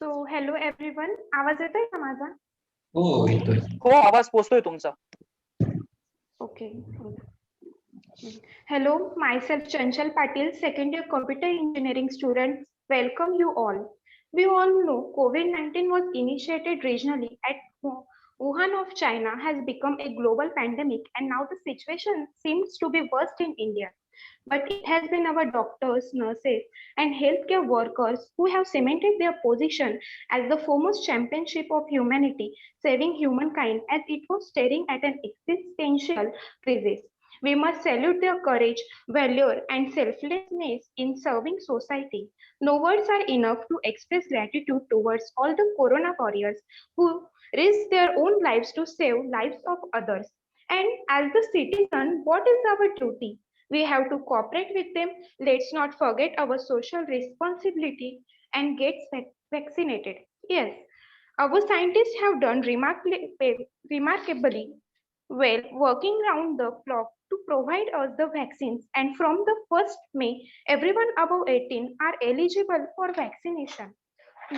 So hello everyone, आवाज येतोय का माझा? हो येतोय. हो, आवाज पोचतोय तुमचा. Okay. Hello, myself Chanchal Patil, second year computer engineering student. Welcome you all. We all know COVID-19 was initiated regionally at Wuhan of China, has become a global pandemic, and now the situation seems to be worst in India. But it has been our doctors, nurses, and healthcare workers who have cemented their position as the foremost championship of humanity, saving humankind as it was staring at an existential crisis. We must salute their courage, valor, and selflessness in serving society. No words are enough to express gratitude towards all the corona warriors who risk their own lives to save lives of others. And as the citizen, what is our duty? We have to cooperate with them. Let's not forget our social responsibility and get vaccinated. Yes, our scientists have done remarkably well working round the clock to provide us the vaccines. And from the 1st May, everyone above 18 are eligible for vaccination.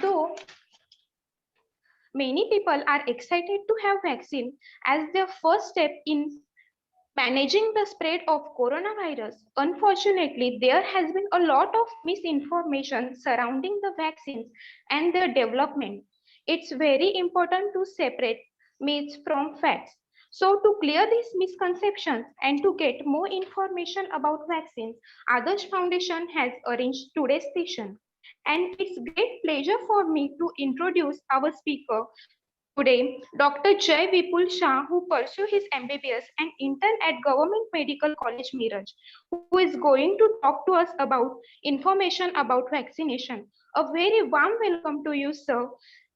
Though many people are excited to have vaccine as their first step in managing the spread of coronavirus, unfortunately, there has been a lot of misinformation surrounding the vaccines and their development. It's very important to separate myths from facts. So, to clear these misconceptions and to get more information about vaccines, Adarsh Foundation has arranged today's session. And it's great pleasure for me to introduce our speaker, today, Dr. Jay Vipul Shah, who pursued his MBBS and intern at Government Medical College Miraj, who is going to talk to us about information about vaccination. A very warm welcome to you, sir.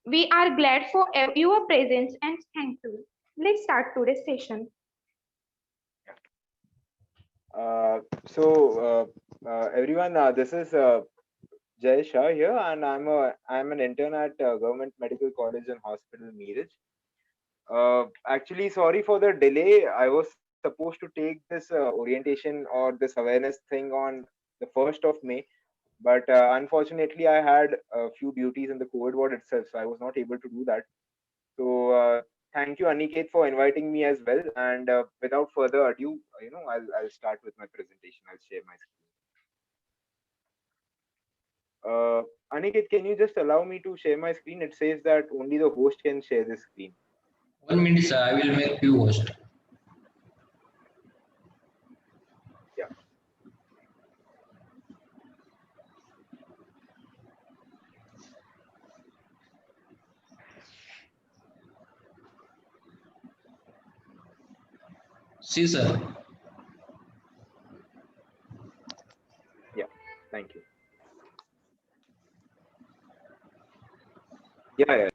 We are glad for your presence and thank you. Let's start today's session. Everyone, this is Jay Shah here, and I'm an intern at Government Medical College and Hospital Miraj. Actually, sorry for the delay. I was supposed to take this orientation or this awareness thing on the 1st of May, but unfortunately, I had a few duties in the COVID ward itself, so I was not able to do that. So thank you, Aniket, for inviting me as well. And without further ado, I'll start with my presentation. I'll share my screen. Aniket, can you just allow me to share my screen? It says that only the host can share the screen. 1 minute, sir. I will make you host. Yeah. See, sir. Yeah. Thank you. Yeah.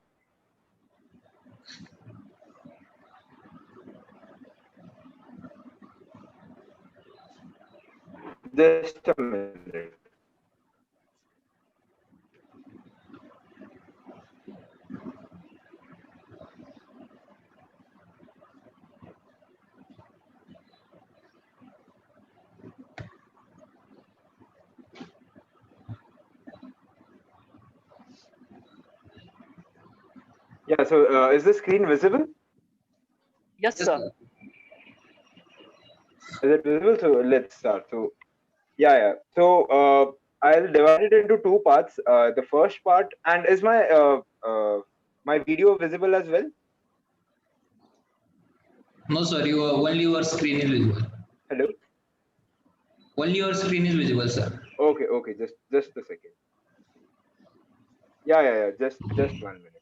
Just a minute. Yeah, so is the screen visible? Yes, sir. Is it visible? So let's start. So yeah. So I'll divide it into two parts. The first part, and is my video visible as well? No, sir. Only your screen is visible. Hello. Only your screen is visible, sir. Okay. Just a second. Yeah. Just 1 minute.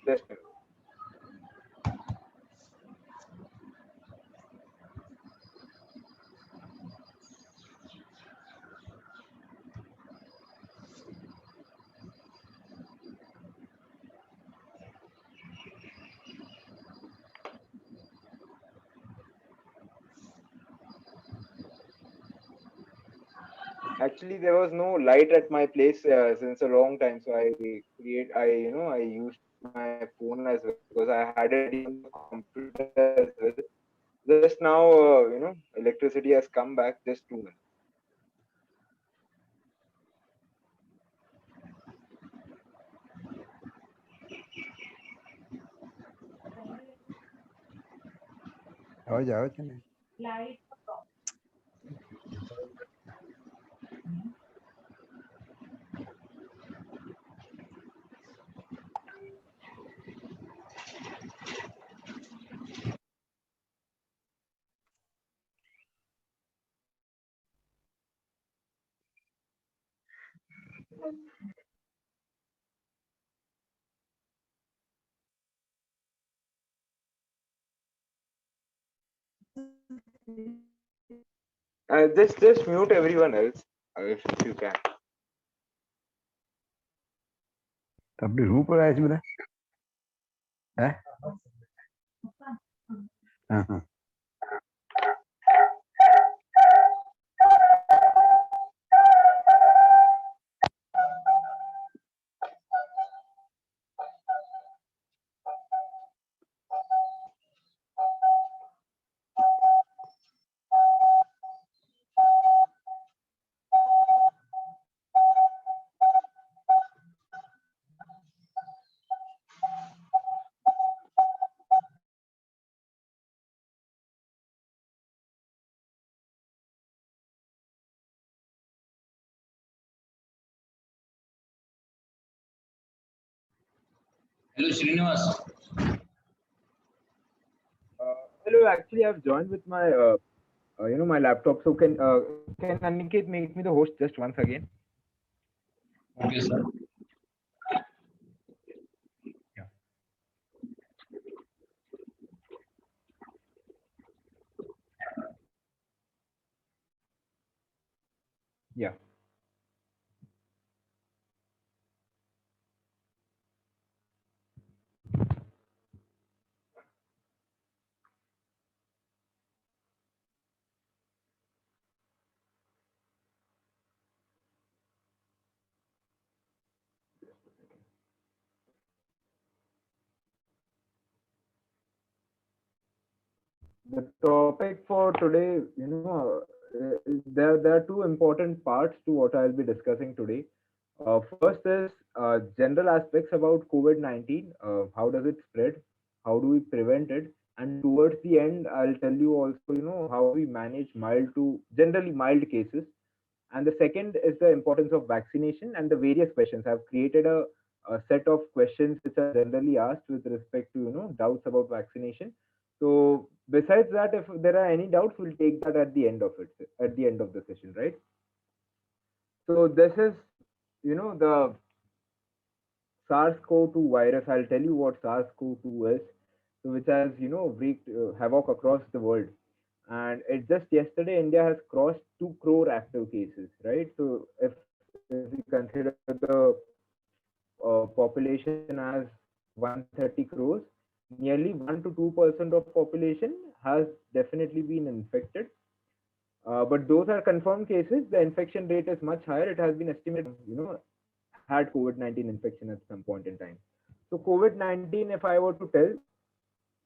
Just a minute. Actually, there was no light at my place since a long time, so I used my phone as well because I had it on the computer as well. Just now, electricity has come back. Just 2 minutes. जाओ चले Just mute everyone else if you can. अपनी रूह पर आया इसमें है हाँ हाँ Hello, Srinivas. Hello, actually, I've joined with my, my laptop. So can Aniket make me the host just once again? Okay, sir. Yeah. The topic for today, there are two important parts to what I'll be discussing today. First is general aspects about COVID-19. How does it spread? How do we prevent it? And towards the end, I'll tell you also, how we manage mild to generally mild cases. And the second is the importance of vaccination and the various questions. I've created a set of questions which are generally asked with respect to doubts about vaccination. So besides that, if there are any doubts, we'll take that at the end of it, at the end of the session, right? So this is the SARS-CoV-2 virus. I'll tell you what SARS-CoV-2 is, so which has wreaked havoc across the world. And it just yesterday, India has crossed 2 crore active cases, right? So if we consider the population as 130 crores, nearly 1 to 2% of population has definitely been infected. But those are confirmed cases. The infection rate is much higher. It has been estimated, had COVID-19 infection at some point in time. So COVID-19, if I were to tell,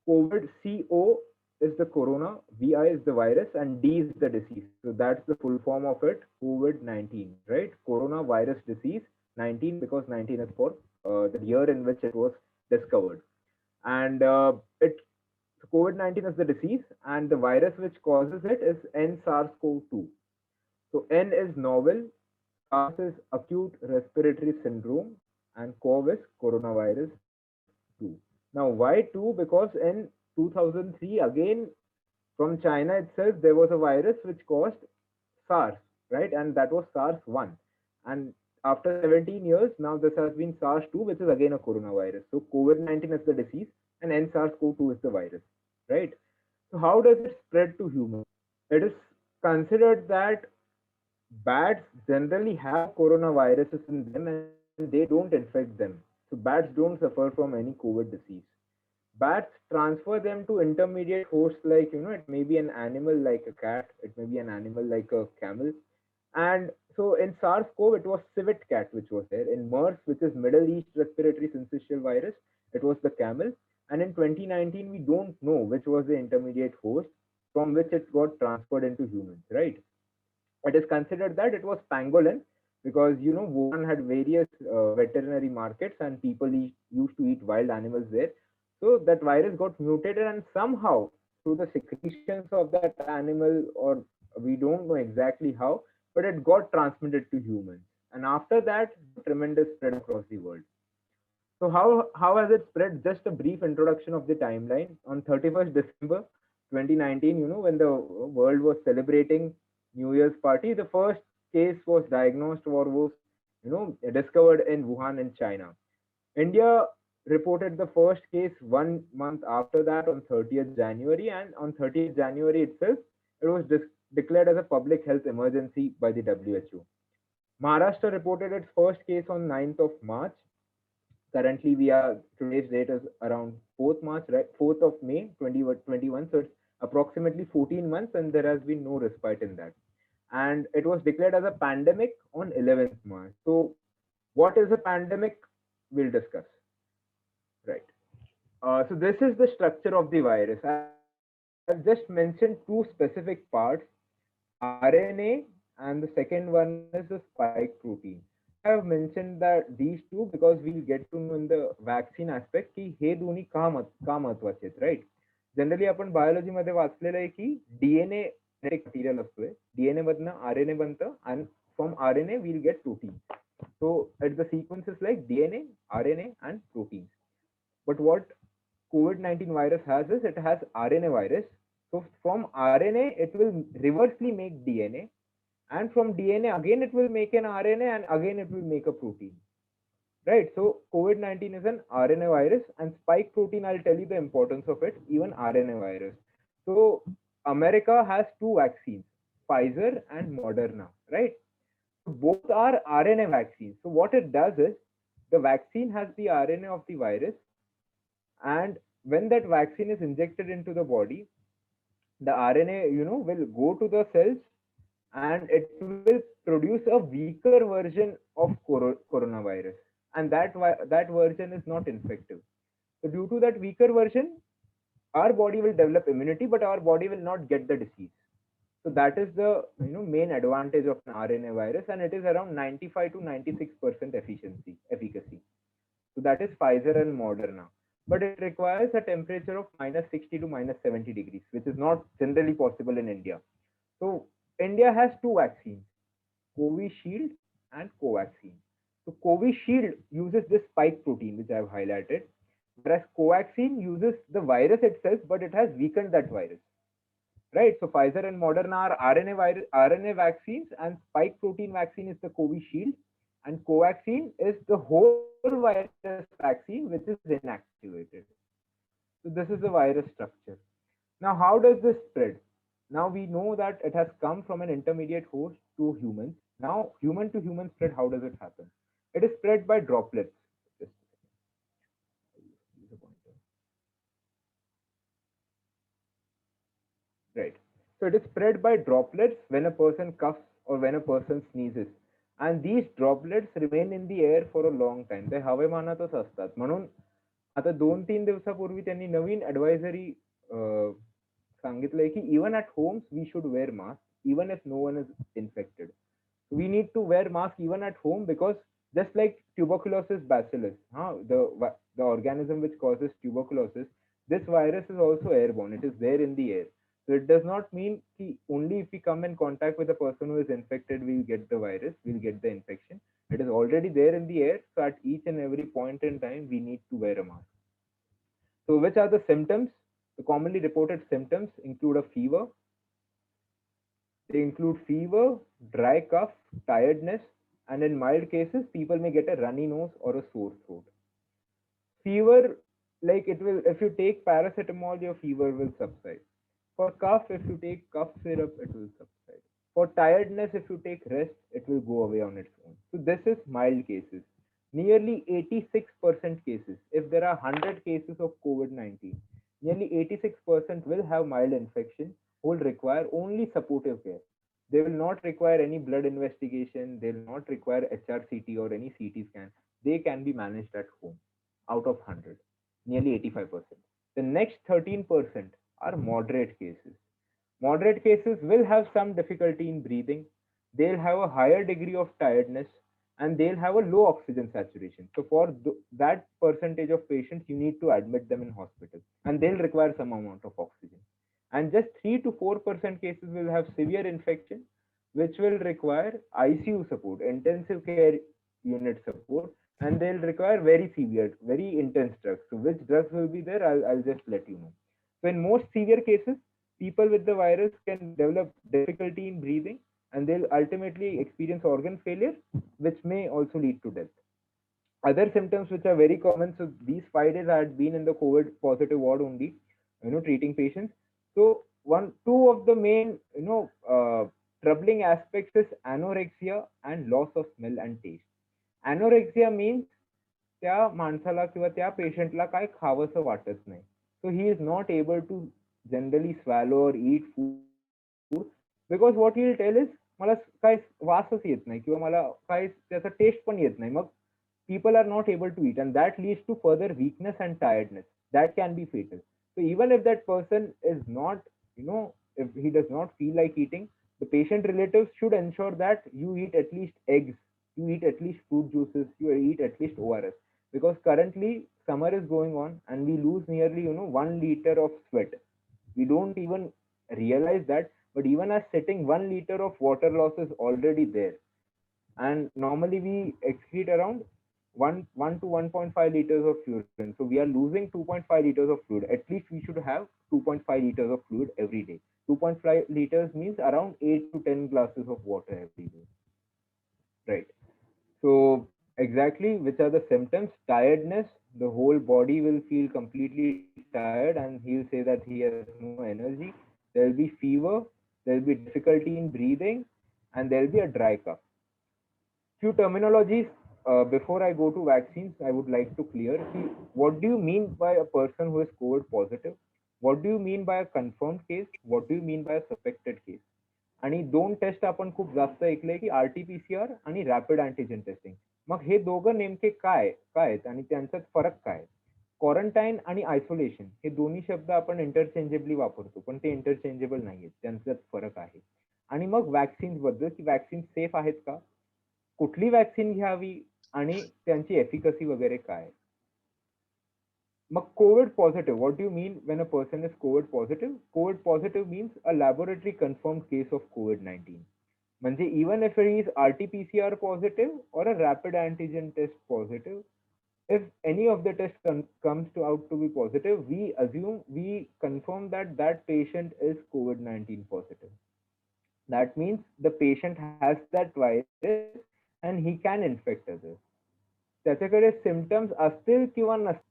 COVID CO is the corona, VI is the virus, and D is the disease. So that's the full form of it, COVID-19, right? Coronavirus disease 19, because 19 is for the year in which it was discovered. And COVID-19 is the disease, and the virus which causes it is N-SARS-CoV-2. So N is novel, SARS is acute respiratory syndrome, and CoV is coronavirus 2. Now, why 2? Because in 2003, again, from China itself, there was a virus which caused SARS, right? And that was SARS-1. And after 17 years, now this has been SARS-2, which is again a coronavirus. So COVID-19 is the disease and N-SARS-CoV-2 is the virus, right? So how does it spread to humans? It is considered that bats generally have coronaviruses in them and they don't infect them. So bats don't suffer from any COVID disease. Bats transfer them to intermediate hosts, like it may be an animal like a cat, it may be an animal like a camel. And so in SARS-CoV, it was civet cat which was there. In MERS, which is Middle East Respiratory Syncytial Virus, it was the camel. And in 2019, we don't know which was the intermediate host. from which it got transferred into humans, right? It is considered that it was pangolin because Wuhan had various veterinary markets and people used to eat wild animals there. So that virus got mutated and somehow through the secretions of that animal, or we don't know exactly how, but it got transmitted to humans. And after that, tremendous spread across the world. So how has it spread? Just a brief introduction of the timeline. On 31st December 2019, when the world was celebrating New Year's party, the first case was diagnosed or was discovered in Wuhan in China. India reported the first case 1 month after that on 30th January, and on 30th January itself, it was declared as a public health emergency by the WHO. Maharashtra reported its first case on 9th of March. Currently we are, today's date is around 4th March, right? 4th of May 2021. So it's approximately 14 months and there has been no respite in that. And it was declared as a pandemic on 11th March. So what is a pandemic? We'll discuss, right? So this is the structure of the virus. I've just mentioned two specific parts, RNA, and the second one is the spike protein. Why I have mentioned that these two, because we'll get to know in the vaccine aspect की हे दोन्ही का महत्वाचे आहेत, right? Generally आपण biology मध्ये वाचलेलं आहे की डीएनए जेनेटिक मटेरियल असतोय, डीएनए मधनं आरएनए बनतं and from RNA we'll get protein. So the sequence is like DNA, RNA and proteins. But what COVID-19 virus has is it has RNA virus. So from RNA it will reversely make DNA, and from DNA again it will make an RNA, and again it will make a protein, right? So COVID-19 is an RNA virus, and spike protein, I'll tell you the importance of it, even RNA virus. So America has two vaccines, Pfizer and Moderna, right? Both are RNA vaccines. So what it does is the vaccine has the RNA of the virus, and when that vaccine is injected into the body, the RNA will go to the cells and it will produce a weaker version of coronavirus, and that version is not infective. So due to that weaker version, our body will develop immunity, but our body will not get the disease. So that is the main advantage of an RNA virus, and it is around 95 to 96% efficacy. So that is Pfizer and Moderna, but it requires a temperature of -60 to -70 degrees, which is not generally possible in India. So India has two vaccines, Covishield and Covaxin. So Covishield uses this spike protein, which I have highlighted, whereas Covaxin uses the virus itself, but it has weakened that virus. Right, so Pfizer and Moderna are RNA vaccines, and spike protein vaccine is the Covishield, and Covaxin is the whole virus vaccine, which is inactivated. So this is the virus structure. Now, how does this spread? Now we know that it has come from an intermediate host to humans. Now, human to human spread, how does it happen? It is spread by droplets. Right. So it is spread by droplets when a person coughs or when a person sneezes. And these droplets remain in the air for a long time. ते हवामानातच असतात. म्हणून आता 2-3 दिवसापूर्वी त्यांनी नवीन advisory सांगितलंय की even at homes we should wear mask even if no one is infected. We need to wear mask even at home because just like tuberculosis bacillus, the organism which causes tuberculosis, this virus is also airborne. It is there in the air. So it does not mean that only if we come in contact with a person who is infected, we'll get the virus, we'll get the infection. It is already there in the air. So at each and every point in time, we need to wear a mask. So which are the symptoms? The commonly reported symptoms include a fever. They include fever, dry cough, tiredness, and in mild cases, people may get a runny nose or a sore throat. Fever, like it will, if you take paracetamol, your fever will subside. For cough, if you take cough syrup, it will subside. For tiredness, if you take rest, it will go away on its own. So this is mild cases. Nearly 86% cases, if there are 100 cases of COVID-19, nearly 86% will have mild infection, will require only supportive care. They will not require any blood investigation. They will not require HRCT or any CT scan. They can be managed at home out of 100, nearly 85%. The next 13% are moderate cases. Moderate cases will have some difficulty in breathing. They'll have a higher degree of tiredness and they'll have a low oxygen saturation. So for that percentage of patients, you need to admit them in hospital and they'll require some amount of oxygen. And just 3 to 4% cases will have severe infection, which will require ICU support, intensive care unit support, and they'll require very severe, very intense drugs. So which drugs will be there, I'll just let you know. So in most severe cases, people with the virus can develop difficulty in breathing and they'll ultimately experience organ failure, which may also lead to death. Other symptoms which are very common, so these 5 days I had been in the COVID positive ward only, treating patients. So two of the main, troubling aspects is anorexia and loss of smell and taste. Anorexia means त्या माणसाला किंवा त्या पेशंटला काय खावंसं वाटत नाही. So he is not able to generally swallow or eat food because what he'll tell is मला काय वासच येत नाही किंवा मला काय त्याचा टेस्ट पण येत नाही. मग people are not able to eat and that leads to further weakness and tiredness that can be fatal. So even if that person is not, if he does not feel like eating, the patient relatives should ensure that you eat at least eggs, you eat at least fruit juices, you eat at least ORS, because currently summer is going on and we lose nearly 1 liter of sweat. We don't even realize that, but even as sitting, 1 liter of water loss is already there. And normally we excrete around 1 to 1.5 liters of urine. So we are losing 2.5 liters of fluid. At least we should have 2.5 liters of fluid every day. 2.5 liters means around 8 to 10 glasses of water every day. Right. So exactly which are the symptoms? Tiredness. The whole body will feel completely tired and he'll say that he has no energy. There will be fever. There will be difficulty in breathing and there will be a dry cough. Few terminologies before I go to vaccines, I would like to clear. What do you mean by a person who is COVID positive? What do you mean by a confirmed case? What do you mean by a suspected case? आणि दोन test आपण खूप जास्त ऐकले की RT-PCR आणि rapid antigen testing. मग हे दोघं नेमके काय आहेत आणि त्यांच्यात फरक काय? क्वारंटाईन आणि आयसोलेशन हे दोन्ही शब्द आपण इंटरचेंजेबली वापरतो, पण ते इंटरचेंजेबल नाहीयेत, त्यांच्यात फरक आहे. आणि मग वॅक्सिन्स बद्दल की वॅक्सिन सेफ आहेत का, कुठली वॅक्सिन घ्यावी आणि त्यांची एफिकसी वगैरे काय. मग COVID positive, what do you mean when a person is COVID positive? COVID positive means a laboratory confirmed case of COVID-19. म्हणजे even if it is RT-PCR positive or a rapid antigen test positive, if any of the tests comes out to be positive, we confirm that that patient is COVID-19 positive. That means the patient has that virus and he can infect others. त्याच्याकडे symptoms असतील किंवा नसतील.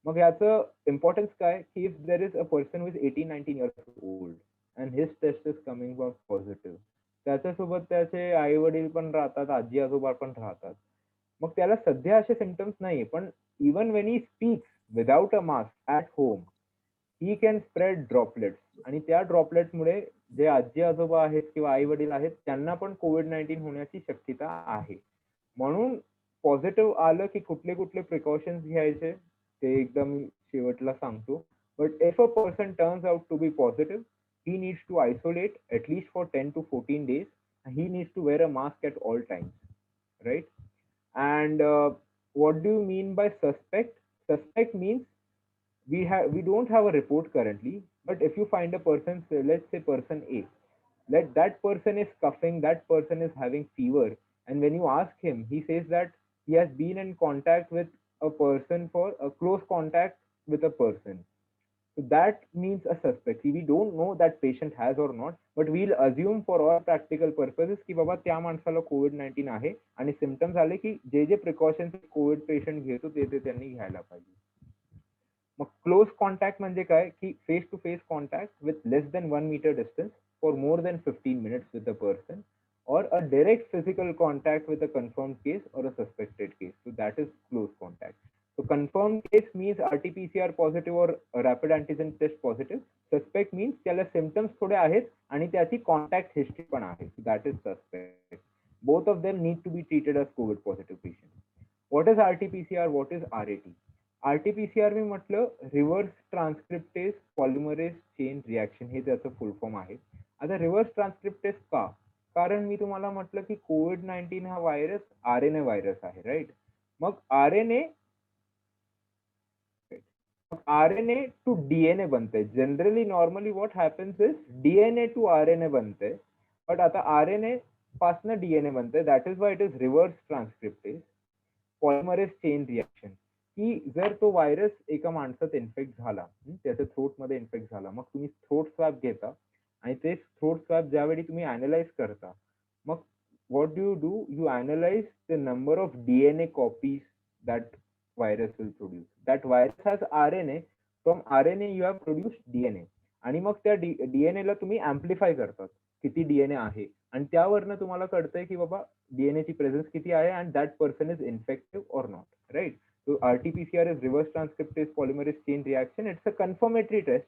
मग याचं importance काय की if there is a person with 18-19 years old and his test is coming back positive, त्याच्यासोबत त्याचे आई वडील पण राहतात, आजी आजोबा पण राहतात. मग त्याला सध्या असे सिम्पटम्स नाही, पण even when he speaks without a mask at home, he can spread droplets आणि त्या ड्रॉपलेट्समुळे जे आजी आजोबा आहेत किंवा आई वडील आहेत त्यांना पण COVID-19 होण्याची शक्यता आहे. म्हणून पॉझिटिव्ह आलं की कुठले कुठले प्रिकॉशन्स घ्यायचे ते एकदम शेवटला सांगतो. But if a person turns out to be positive, he needs to isolate at least for 10 to 14 days. He needs to wear a mask at all times, right? And what do you mean by suspect? Suspect means we don't have a report currently, but if you find a person, let's say person A, that person is coughing, that person is having fever, and when you ask him, he says that he has been in contact with a person, for a close contact with a person. So that means a suspect. We don't know that patient has or not, but we'll assume for all practical purposes की बाबा त्या माणसाला COVID-19 आहे आणि symptoms आले की जे जे precautions Covid patient घेतो ते त्यांनी घ्यायला पाहिजे. मग क्लोज कॉन्टॅक्ट म्हणजे काय की face to face contact with less than 1 meter distance for more than 15 minutes with a person, or a direct physical contact with a confirmed case or a suspected case. So that is close contact. So confirmed case means RT-PCR positive or rapid antigen test positive. Suspect means त्याला symptoms थोडे आहेत आणि त्याची contact history पण आहे. So that is suspect. Both of them need to be treated as COVID positive patients. What is RT-PCR? What is RAT? RT-PCR मी म्हटलं reverse transcriptase polymerase chain reaction हे त्याचं फुल फॉर्म आहे. आता reverse transcriptase का? कारण मी तुम्हाला म्हटलं की COVID-19 हा व्हायरस RNA व्हायरस आहे, राईट? मग RNA टू DNA बनते. Generally normally what happens is DNA to RNA बनते, बट आता RNA पासनं DNA बनते. That is why it is reverse transcriptase polymerase chain reaction. की जर तो व्हायरस एका माणसात इन्फेक्ट झाला, त्याच्या थ्रोट मध्ये इन्फेक्ट झाला, मग तुम्ही थ्रोट स्वॅब घेता आणि ते थ्रोट स्वॅब ज्यावेळी तुम्ही अनालाइज करता, मग what do? You analyze the number of DNA copies that virus will produce. That virus has RNA. From RNA you have produced DNA. आणि मग त्या DNA ला तुम्ही amplify करतात. किती DNA आहे आणि त्यावरनं तुम्हाला कळतंय की बाबा DNA ची प्रेझेन्स किती आहे and that person is infective or not, right? So RT-PCR is reverse transcriptase polymerase chain reaction. It's a confirmatory test.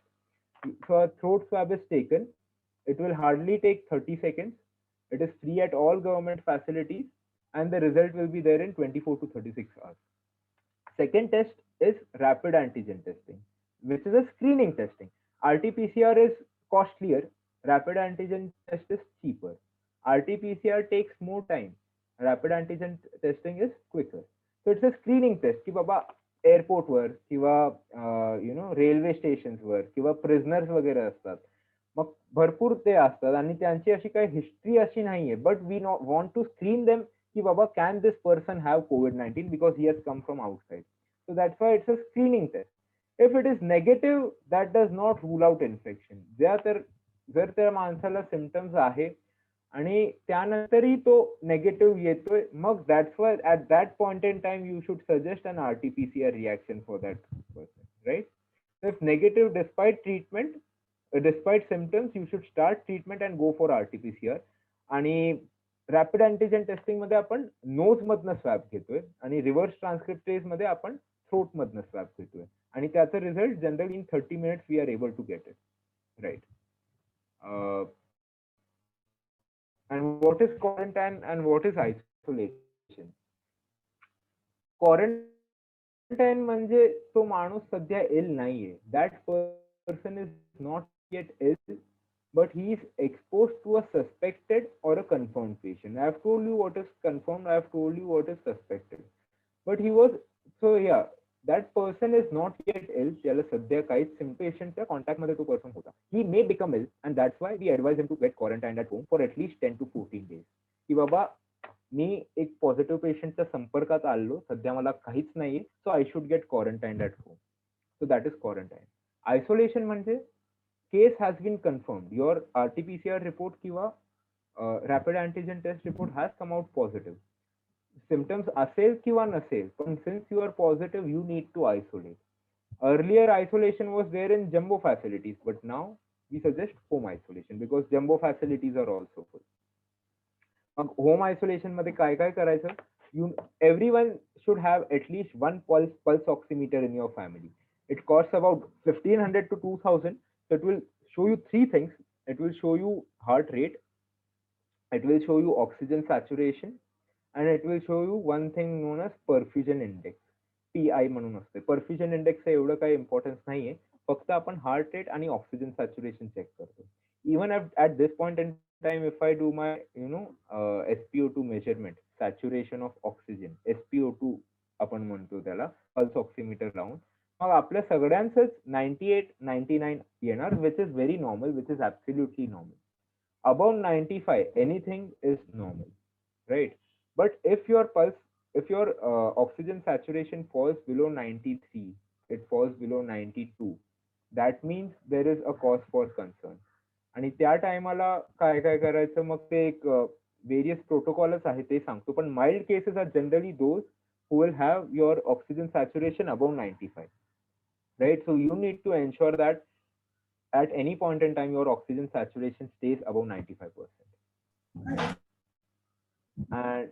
So a throat swab is taken. It will hardly take 30 seconds. It is free at all government facilities and the result will be there in 24 to 36 hours. Second test is rapid antigen testing, which is a screening testing. RT-PCR is costlier, rapid antigen test is cheaper. RT-PCR takes more time, rapid antigen testing is quicker. So it's a screening test की बाबा airport वर किंवा railway stations वर किंवा prisoners वगैरे असतात, मग भरपूर ते असतात आणि त्यांची अशी काही हिस्ट्री अशी नाहीये, but we want to screen them की बाबा can this person have COVID-19 because he has come from outside. So that's why it's a screening test. If it is negative that does not rule out infection. जर त्या माणसाला symptoms आहे आणि त्यानंतरही तो negative येतोय, मग that's why at that point in time you should suggest an RT-PCR reaction for that person, right? If negative despite treatment, despite symptoms, you should start treatment and go for RT-PCR. आणि rapid antigen testing मध्ये आपण knows मधनं swab घेतोय आणि reverse transcriptase मध्ये आपण throat मधनं swab घेतोय आणि त्याचा result generally in 30 minutes we are able to get it, right? and what is quarantine and what is isolation? Quarantine म्हणजे तो माणूस सध्या इल नाहीये, that person is not yet ill, but he is exposed to a suspected or a confirmed patient. I have told you what is confirmed, I have told you what is suspected. But he was, so yeah, that person is not yet ill. त्याला सध्या काहीच पेशंटच्या contact मध्ये तो person होता. He may become ill and that's why we advise him to get quarantined at home for at least 10 to 14 days. की बाबा मी एक positive पेशंटच्या संपर्कात आलो, सध्या मला काहीच नाहीये, so I should get quarantined at home. So that is quarantine. Isolation म्हणजे case has been confirmed, your RT-PCR report kiwa rapid antigen test report has come out positive, symptoms asel kiwa nasel, but since you are positive you need to isolate. Earlier isolation was there in jumbo facilities, but now we suggest home isolation because jumbo facilities are also full. Home isolation मध्ये काय काय करायचं? Everyone should have at least one pulse oximeter in your family. It costs about 1500 to 2000. So it will show you three things. It will show you heart rate, it will show you oxygen saturation, and it will show you one thing known as perfusion index, PI म्हणून असते. perfusion index एवढं काही importance नाहीये, फक्त आपण heart rate आणि oxygen saturation check करतो. Even at this point in time, if I do my SpO2 measurement, saturation of oxygen, SpO2 आपण म्हणतो त्याला, पल्स ऑक्सिमीटर लावून, मग आपल्या सगळ्यांचंच 98, 99 येणार, which is very normal, which is absolutely normal. Above 95, anything is normal, right? But if your oxygen saturation falls below 93, it falls below 92, that means there is a cause for concern. आणि त्या टायमाला काय काय करायचं, मग ते एक various प्रोटोकॉलच आहे, ते सांगतो. पण mild cases are generally those who will have your oxygen saturation above 95, right? So you need to ensure that at any point in time your oxygen saturation stays above 95%. And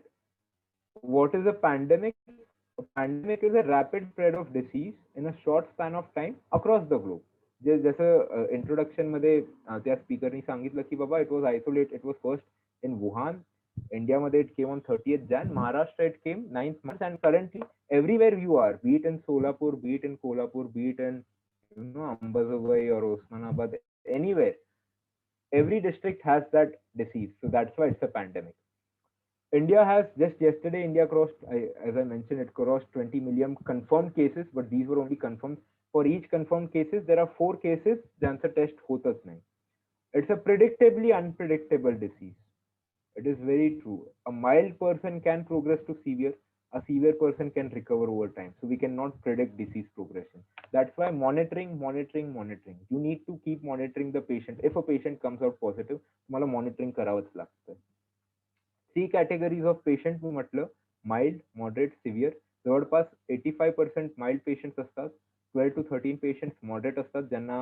what is a pandemic? A pandemic is a rapid spread of disease in a short span of time across the globe. जसं introduction मध्ये त्या स्पीकरनी सांगितलं की बाबा it was isolate, it was first in Wuhan, India मध्ये it came on 30th Jan, Maharashtra it came 9th March, and currently everywhere you are, be it in Solapur, be it in Kolhapur, be it in Ambazawai or Osmanabad, anywhere, every district has that disease. So that's why it's a pandemic. India has just yesterday, India crossed, as I mentioned, it crossed 20 million confirmed cases, but these were only confirmed. For each confirmed cases, there are 4 cases ज्यांचं test होतच नाही. It's a predictably unpredictable disease. It is very true. A mild person can progress to severe. A severe person can recover over time. So we cannot predict disease progression. That's why monitoring. You need to keep monitoring the patient. If a patient comes out positive, तुम्हाला monitoring करावंच लागतं. 3 categories of patient मी म्हटलं, mild, moderate, severe. जवळपास 85% mild patients असतात, 12 to 13 patients moderate असतात, ज्यांना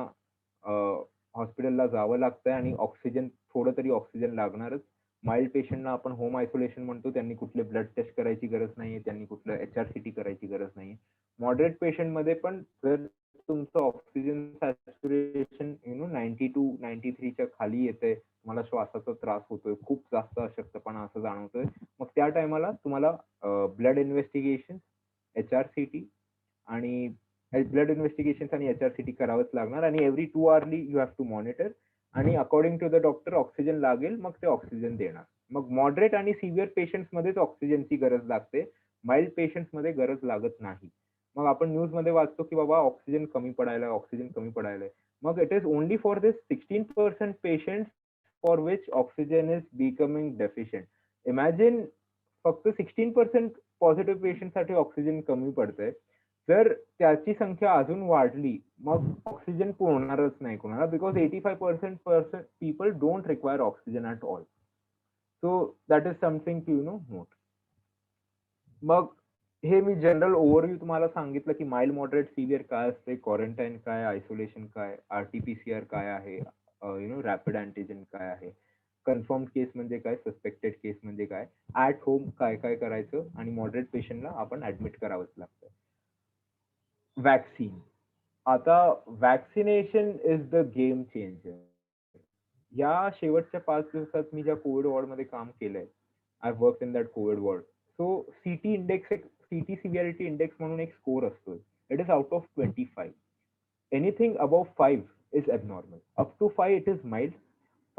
हॉस्पिटलला जावं लागतंय आणि ऑक्सिजन, थोडं तरी ऑक्सिजन लागणारच. माइल्ड पेशंटना आपण होम आयसोलेशन म्हणतो, त्यांनी कुठले ब्लड टेस्ट करायची गरज नाहीये, त्यांनी कुठलं HRCT करायची गरज नाहीये. मॉडरेट पेशंट मध्ये पण जर तुमचं ऑक्सिजन सॅच्युरेशन 90 to 93 च्या खाली येतंय, तुम्हाला श्वासाचा त्रास होतोय, खूप जास्त अशक्तपणा असं जाणवतोय, मग त्या टायमाला तुम्हाला ब्लड इन्व्हेस्टिगेशन, HRCT आणि ब्लड इन्व्हेस्टिगेशन आणि HRCT करावंच लागणार. आणि every 2 hourly you have to monitor, आणि according to the doctor oxygen लागेल मग ते ऑक्सिजन देणार. मग मॉडरेट आणि सिव्हिअर पेशंट्स मध्येच ऑक्सिजनची गरज लागते, माइल्ड पेशंट्स मध्ये गरज लागत नाही. मग आपण न्यूज मध्ये वाचतो की बाबा ऑक्सिजन कमी पडायलाय. मग it is only for this 16% patients for which oxygen is becoming deficient. Imagine, फक्त 16% पॉझिटिव्ह पेशंट साठी ऑक्सिजन कमी पडतंय. जर त्याची संख्या अजून वाढली मग ऑक्सिजन पुरवणारच नाही कोणाला, because 85% people don't require oxygen at all. So that is something to note. मग हे मी जनरल ओव्हरव्ह्यू तुम्हाला सांगितलं की माइल्ड, मॉडरेट, सिव्हिअर काय असते, क्वारंटाईन काय, आयसोलेशन काय, RT-PCR काय आहे, रॅपिड अँटीजन काय आहे, कन्फर्म केस म्हणजे काय, सस्पेक्टेड केस म्हणजे काय, ऍट होम काय काय करायचं, आणि मॉडरेट पेशंटला आपण ऍडमिट करावंच लागतं. वॅक्सिन. आता vaccination is the game changer. या शेवटच्या 5 दिवसात मी ज्या कोविड वॉर्डमध्ये काम केलंय, I work in that COVID ward. So CT index, CT severity index म्हणून एक स्कोर असतो. It is out of 25. Anything above 5 is abnormal. Up to 5 it is mild.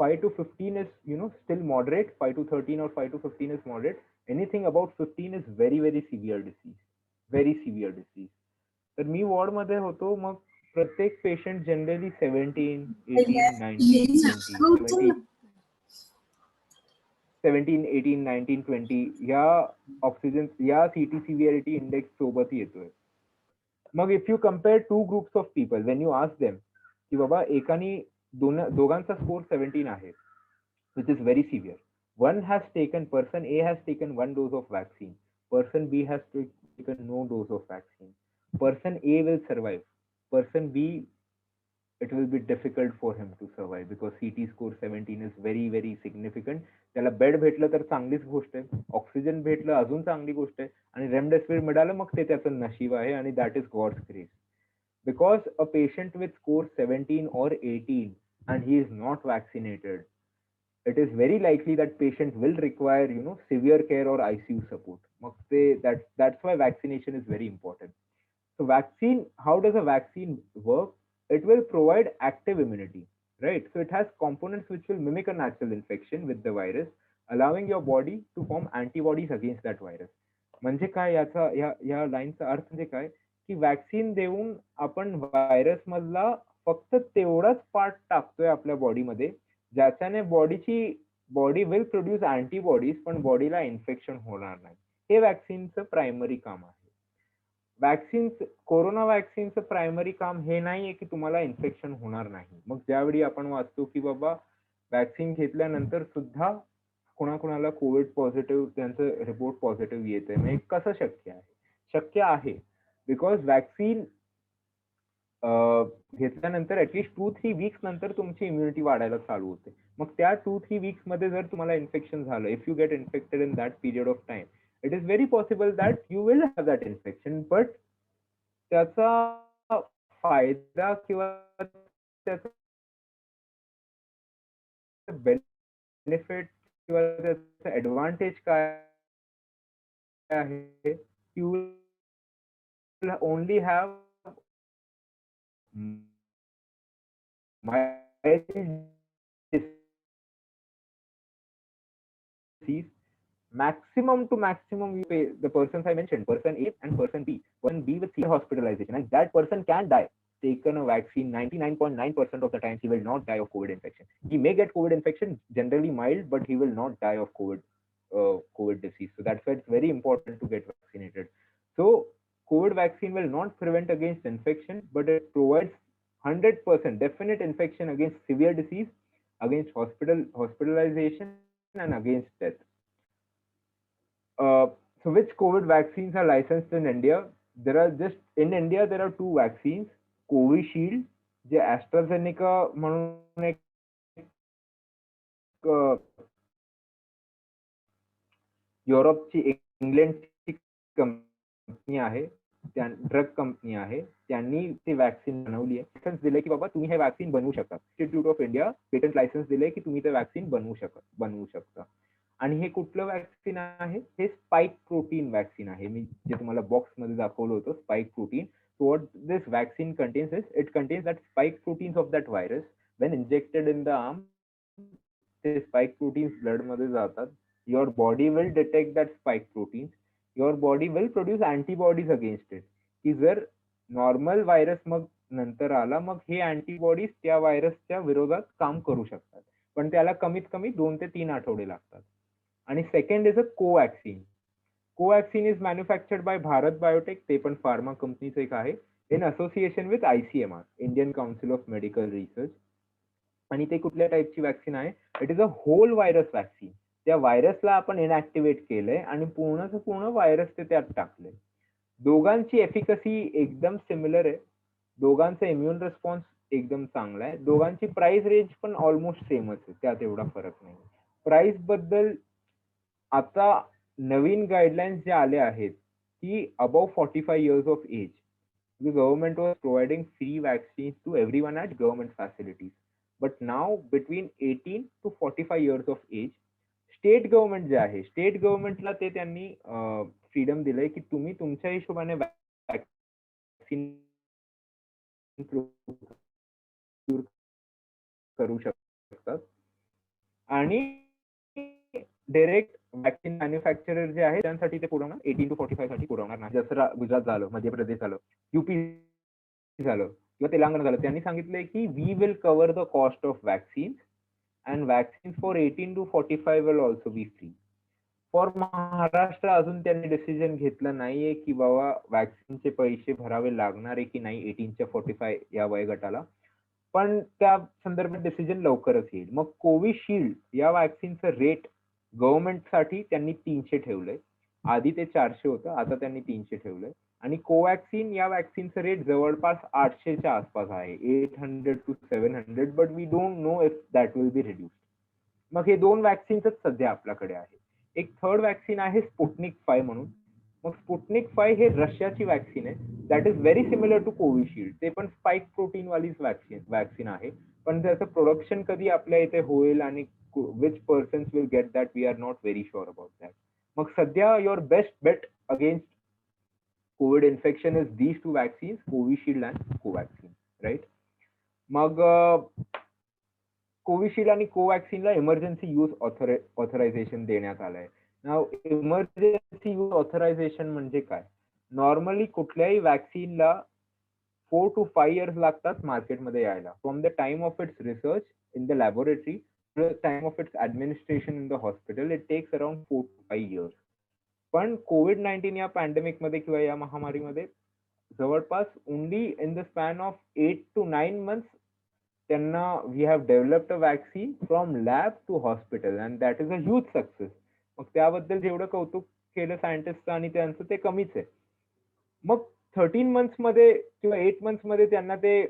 5 to 15 is still moderate. 5 to 13 or 5 to 15 is moderate. Anything about 15 is very very severe disease. Very severe disease. तर मी ward मध्ये होतो, मग प्रत्येक patient generally 17, 18, 19, 20 या oxygen, या CT severity index सोबत येतोय. मग if you compare 2 groups of people, when you ask them की बाबा एकानी दोघांचा स्कोर 17 आहे, which is very severe. Person A has taken 1 dose of vaccine. Person B has taken no dose of vaccine. Person A will survive. Person B, it will be difficult for him to survive because CT score 17 is very very significant. त्याला bed भेटलं तर चांगलीच गोष्ट आहे, oxygen भेटलं अजून चांगली गोष्ट आहे, आणि रेमडेसिवीर मिळालं मग ते त्याचं नशीब आहे, आणि that is God's grace. Because a patient with score 17 or 18 and he is not vaccinated, it is very likely that patient will require severe care or ICU support. That's why vaccination is very important. So vaccine, how does a vaccine work? It will provide active immunity, right? So it has components which will mimic a natural infection with the virus, allowing your body to form antibodies against that virus. म्हणजे काय, याचा या लाईनचा अर्थ म्हणजे काय की vaccine देऊन आपण virus मधला फक्त तेवढाच पार्ट टाकतोय आपल्या बॉडीमध्ये ज्याच्याने बॉडी विल प्रोड्यूस अँटीबॉडीज, पण बॉडीला इन्फेक्शन होणार नाही. हे वॅक्सिनचं प्रायमरी काम आहे. कोरोना वॅक्सिनचं प्रायमरी काम हे नाहीये की तुम्हाला इन्फेक्शन होणार नाही. मग ज्यावेळी आपण वाचतो की बाबा वॅक्सिन घेतल्यानंतर सुद्धा कोणाकोणाला कोविड पॉझिटिव्ह, त्यांचं रिपोर्ट पॉझिटिव्ह येते, म्हणजे कसं शक्य आहे? शक्य आहे बिकॉज वॅक्सिन घेतल्यानंतर ऍटलीस्ट 2-3 वीक्स नंतर तुमची इम्युनिटी वाढायला चालू होते. मग त्या 2-3 वीक्स मध्ये जर तुम्हाला इन्फेक्शन झालं, if you get infected in that period of time, it is very possible that you will have that infection, but त्याचा फायदा किंवा त्याचा बेनिफिट किंवा त्याचा ऍडव्हान्टेज काय आहे, you will only have maximum to maximum you pay the persons I mentioned, person A and person B. Person B with severe hospitalization, and that person can die. Taken a vaccine, 99.9% of the time he will not die of COVID infection. He may get COVID infection, generally mild, but he will not die of COVID disease. So that's why it's very important to get vaccinated. So COVID vaccine will not prevent against infection, but it provides 100% definite infection against severe disease, against hospitalization, and against death. So which COVID vaccines are licensed in India? In India there are two vaccines, Covishield, J AstraZeneca म्हणून एक युरोपची इंग्लंडची company आहे, drug company आहे, त्यांनी ती vaccine बनवली आहे. Licence दिले की बाबा तुम्ही हे वॅक्सिन बनवू शकता. Institute of India patent licence दिले की तुम्ही ते वॅक्सिन बनवू शकता. आणि हे कुठलं वॅक्सिन आहे? हे स्पाइक प्रोटीन वॅक्सिन आहे. मी जे तुम्हाला बॉक्स मध्ये दाखवलं होतं, spike protein. So what this vaccine contains is, it contains that spike proteins of that virus. When injected in the arm, the spike proteins blood मध्ये जातात. Your body will detect that spike proteins. Your body will produce antibodies against it. की जर normal virus मग नंतर आला, मग हे antibodies त्या व्हायरसच्या विरोधात काम करू शकतात, पण त्याला कमीत कमी 2 ते 3 आठवडे लागतात. आणि second is a Covaxin. Covaxin is manufactured by Bharat Biotech, ते पण फार्मा कंपनीचं एक आहे, in association with ICMR, Indian council of medical research. आणि ते कुठल्या टाईपची वॅक्सिन आहे? It is a whole virus vaccine. त्या व्हायरसला आपण इनॅक्टिव्हेट केलंय आणि पूर्णचं पूर्ण व्हायरस ते त्यात टाकलंय. दोघांची एफिकसी एकदम सिमिलर आहे, दोघांचा इम्युन रिस्पॉन्स एकदम चांगला आहे, दोघांची प्राइस रेंज पण ऑलमोस्ट सेमच आहे, त्यात एवढा फरक नाही. प्राइस बद्दल आता नवीन गाईडलाईन्स जे आले आहेत की above 45 years of age, the government was providing free vaccines to everyone at government facilities. But now between 18 to 45 years of age, state government जे आहे, स्टेट गव्हर्नमेंटला ते त्यांनी फ्रीडम दिलंय की तुम्ही तुमच्या हिशोबाने वॅक्सिन करू शकतात. आणि डायरेक्ट वॅक्सिन मॅन्युफॅक्चरर जे आहे त्यांसाठी ते पुरवणार, 18 to 45 साठी पुरवणार नाही. जसं गुजरात झालं, मध्य प्रदेश झालं, UP झालं किंवा तेलंगणा झालं, त्यांनी सांगितलंय की we will cover the cost of vaccine and vaccines for 18 to 45 will also be free. For Maharashtra अजून त्यांनी डिसिजन घेतलं नाहीये की बाबा वॅक्सिनचे पैसे भरावे लागणार आहे की नाही 18 ते 45 या वयोगटाला, पण त्या संदर्भात डिसिजन लवकरच येईल. मग कोविशिल्ड या वॅक्सिनचं रेट गव्हर्नमेंटसाठी त्यांनी 300 ठेवलंय. आधी ते 400 होतं, आता त्यांनी 300 ठेवलंय. आणि कोवॅक्सिन या वॅक्सिनचं रेट जवळपास 800च्या आसपास आहे, 800 to 700, but we don't know if that will be reduced. मग हे दोन वॅक्सिन्सच सध्या आपल्याकडे आहे. एक थर्ड वॅक्सिन आहे स्पुटनिक 5 म्हणून. मग स्पुटनिक 5 हे रशियाची वॅक्सिन आहे, that is very similar to Covishield. ते पण स्पाइक प्रोटीन वालीच वॅक्सिन आहे, पण त्याचं प्रोडक्शन कधी आपल्या इथे होईल आणि which persons will get that, we are not very sure about that. मग सध्या your best bet against COVID infection is these two vaccines, Covishield and Covaxin, right? Mug Covishield आणि कोवॅक्सिनला इमर्जन्सी यूज ऑथरायझेशन देण्यात आलंय. नाव emergency use authorisation म्हणजे काय? Normally कुठल्याही वॅक्सिनला 4 to 5 years लागतात मार्केटमध्ये यायला, from the time of its research in the laboratory to the time of its administration in the hospital. It takes around 4 to 5 years. पण COVID-19 या पॅन्डेमिक मध्ये किंवा या महामारीमध्ये जवळपास only in the span of 8 to 9 months त्यांना we have developed a vaccine from lab to hospital, and that is a huge success. मग त्याबद्दल जेवढं कौतुक केलं सायंटिस्ट आणि त्यांचं ते कमीच आहे. मग 13 months मध्ये किंवा 8 months मध्ये त्यांना ते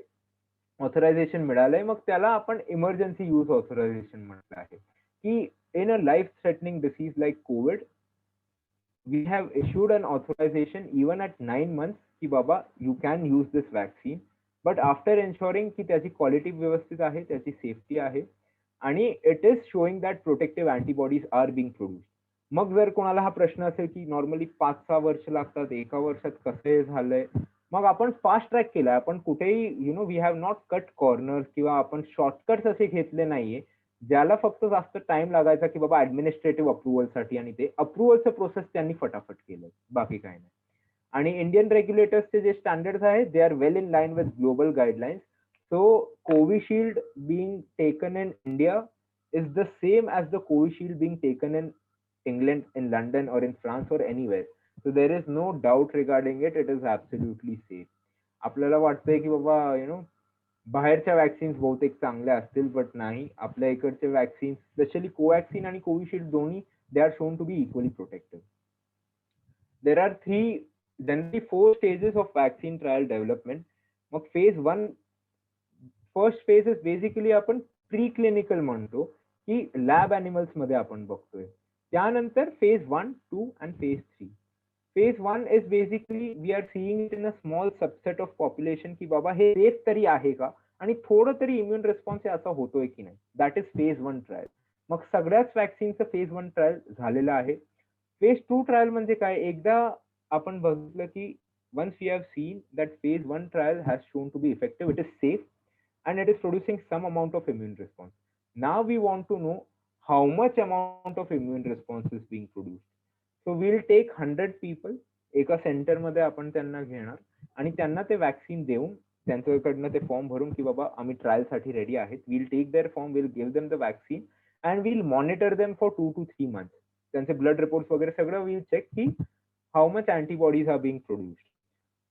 ऑथरायझेशन मिळालंय. मग त्याला आपण इमर्जन्सी यूज ऑथरायझेशन म्हटलं आहे की in a life threatening disease like COVID we have issued an authorization even at 9 months की बाबा you can use this vaccine, but after ensuring की त्याची क्वालिटी व्यवस्थित आहे, त्याची सेफ्टी आहे, आणि it is showing that protective antibodies are being produce. मग जर कोणाला हा प्रश्न असेल की नॉर्मली 5-6 वर्ष लागतात, एका वर्षात कसं हे झालंय, मग आपण फास्ट ट्रॅक केलाय. आपण कुठेही we have not cut corners किंवा आपण शॉर्टकट्स असे घेतले नाहीये ज्याला फक्त जास्त टाइम लागायचा की बाबा ऍडमिनिस्ट्रेटिव्ह अप्रुव्हलसाठी, आणि ते अप्रुव्हलचं प्रोसेस त्यांनी फटाफट केलं, बाकी काही नाही. आणि इंडियन रेग्युलेटर्सचे जे स्टँडर्ड्स आहेत they are well in line with global guidelines. So Covishield being taken in India is the same as the Covishield being taken in England, in London, or in France, or anywhere. So there is no doubt regarding it. It is absolutely safe. आपल्याला वाटतंय की बाबा बाहेरच्या vaccines बहुतेक चांगल्या असतील, but नाही. आपल्या इकडचे वॅक्सिन्स स्पेशली कोवॅक्सिन आणि कोविशिल्ड दोन्ही they are shown to be equally protective. There are generally 4 stages of vaccine trial development. मग phase 1, first phase is basically आपण प्री क्लिनिकल म्हणतो की लॅब अॅनिमल्स मध्ये आपण बघतोय. त्यानंतर phase 1, 2 and phase 3. Phase 1 is basically we are seeing it in a small subset of population की बाबा हे सेफ तरी आहे का आणि थोडं तरी इम्युन रिस्पॉन्स याचा होतोय की नाही. That is phase 1 trial. मग सगळ्याच वॅक्सिनचं फेज 1 ट्रायल झालेलं आहे. फेज 2 ट्रायल म्हणजे काय, एकदा आपण बघितलं की once we have seen that phase 1 trial has shown to be effective, it is safe, and it is producing some amount of immune response. Now we want to know how much amount of immune response is being produced. So we'll take 100 people, एका centre मध्ये आपण त्यांना घेणार आणि त्यांना ते vaccine देऊन त्यांच्याकडनं ते फॉर्म भरून की बाबा आम्ही ट्रायल साठी रेडी आहेत. Will take their form, will give them the vaccine and will monitor them for 2 to 3 months. त्यांचे ब्लड रिपोर्ट्स वगैरे सगळं विल चेक की how much antibodies are being produced.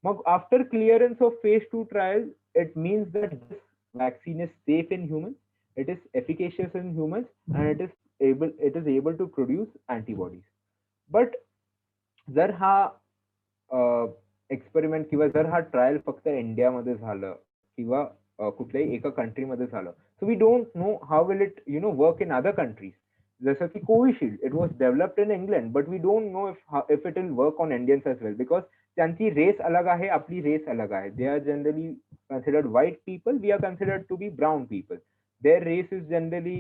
Mog after clearance of phase 2 trial, it means that this vaccine is safe in humans, it is efficacious in humans, and it is able to produce antibodies. But जर हा experiment किंवा जर हा trial फक्त इंडियामध्ये झालं किंवा कुठल्याही एका कंट्रीमध्ये झालं, so we don't know how will it work in other countries. जसं की Covishield, it was developed in England, but we don't know if it will work on Indians as well, because त्यांची रेस अलग आहे, आपली race अलग आहे. They are generally considered white people, we are considered to be brown people. Their race is generally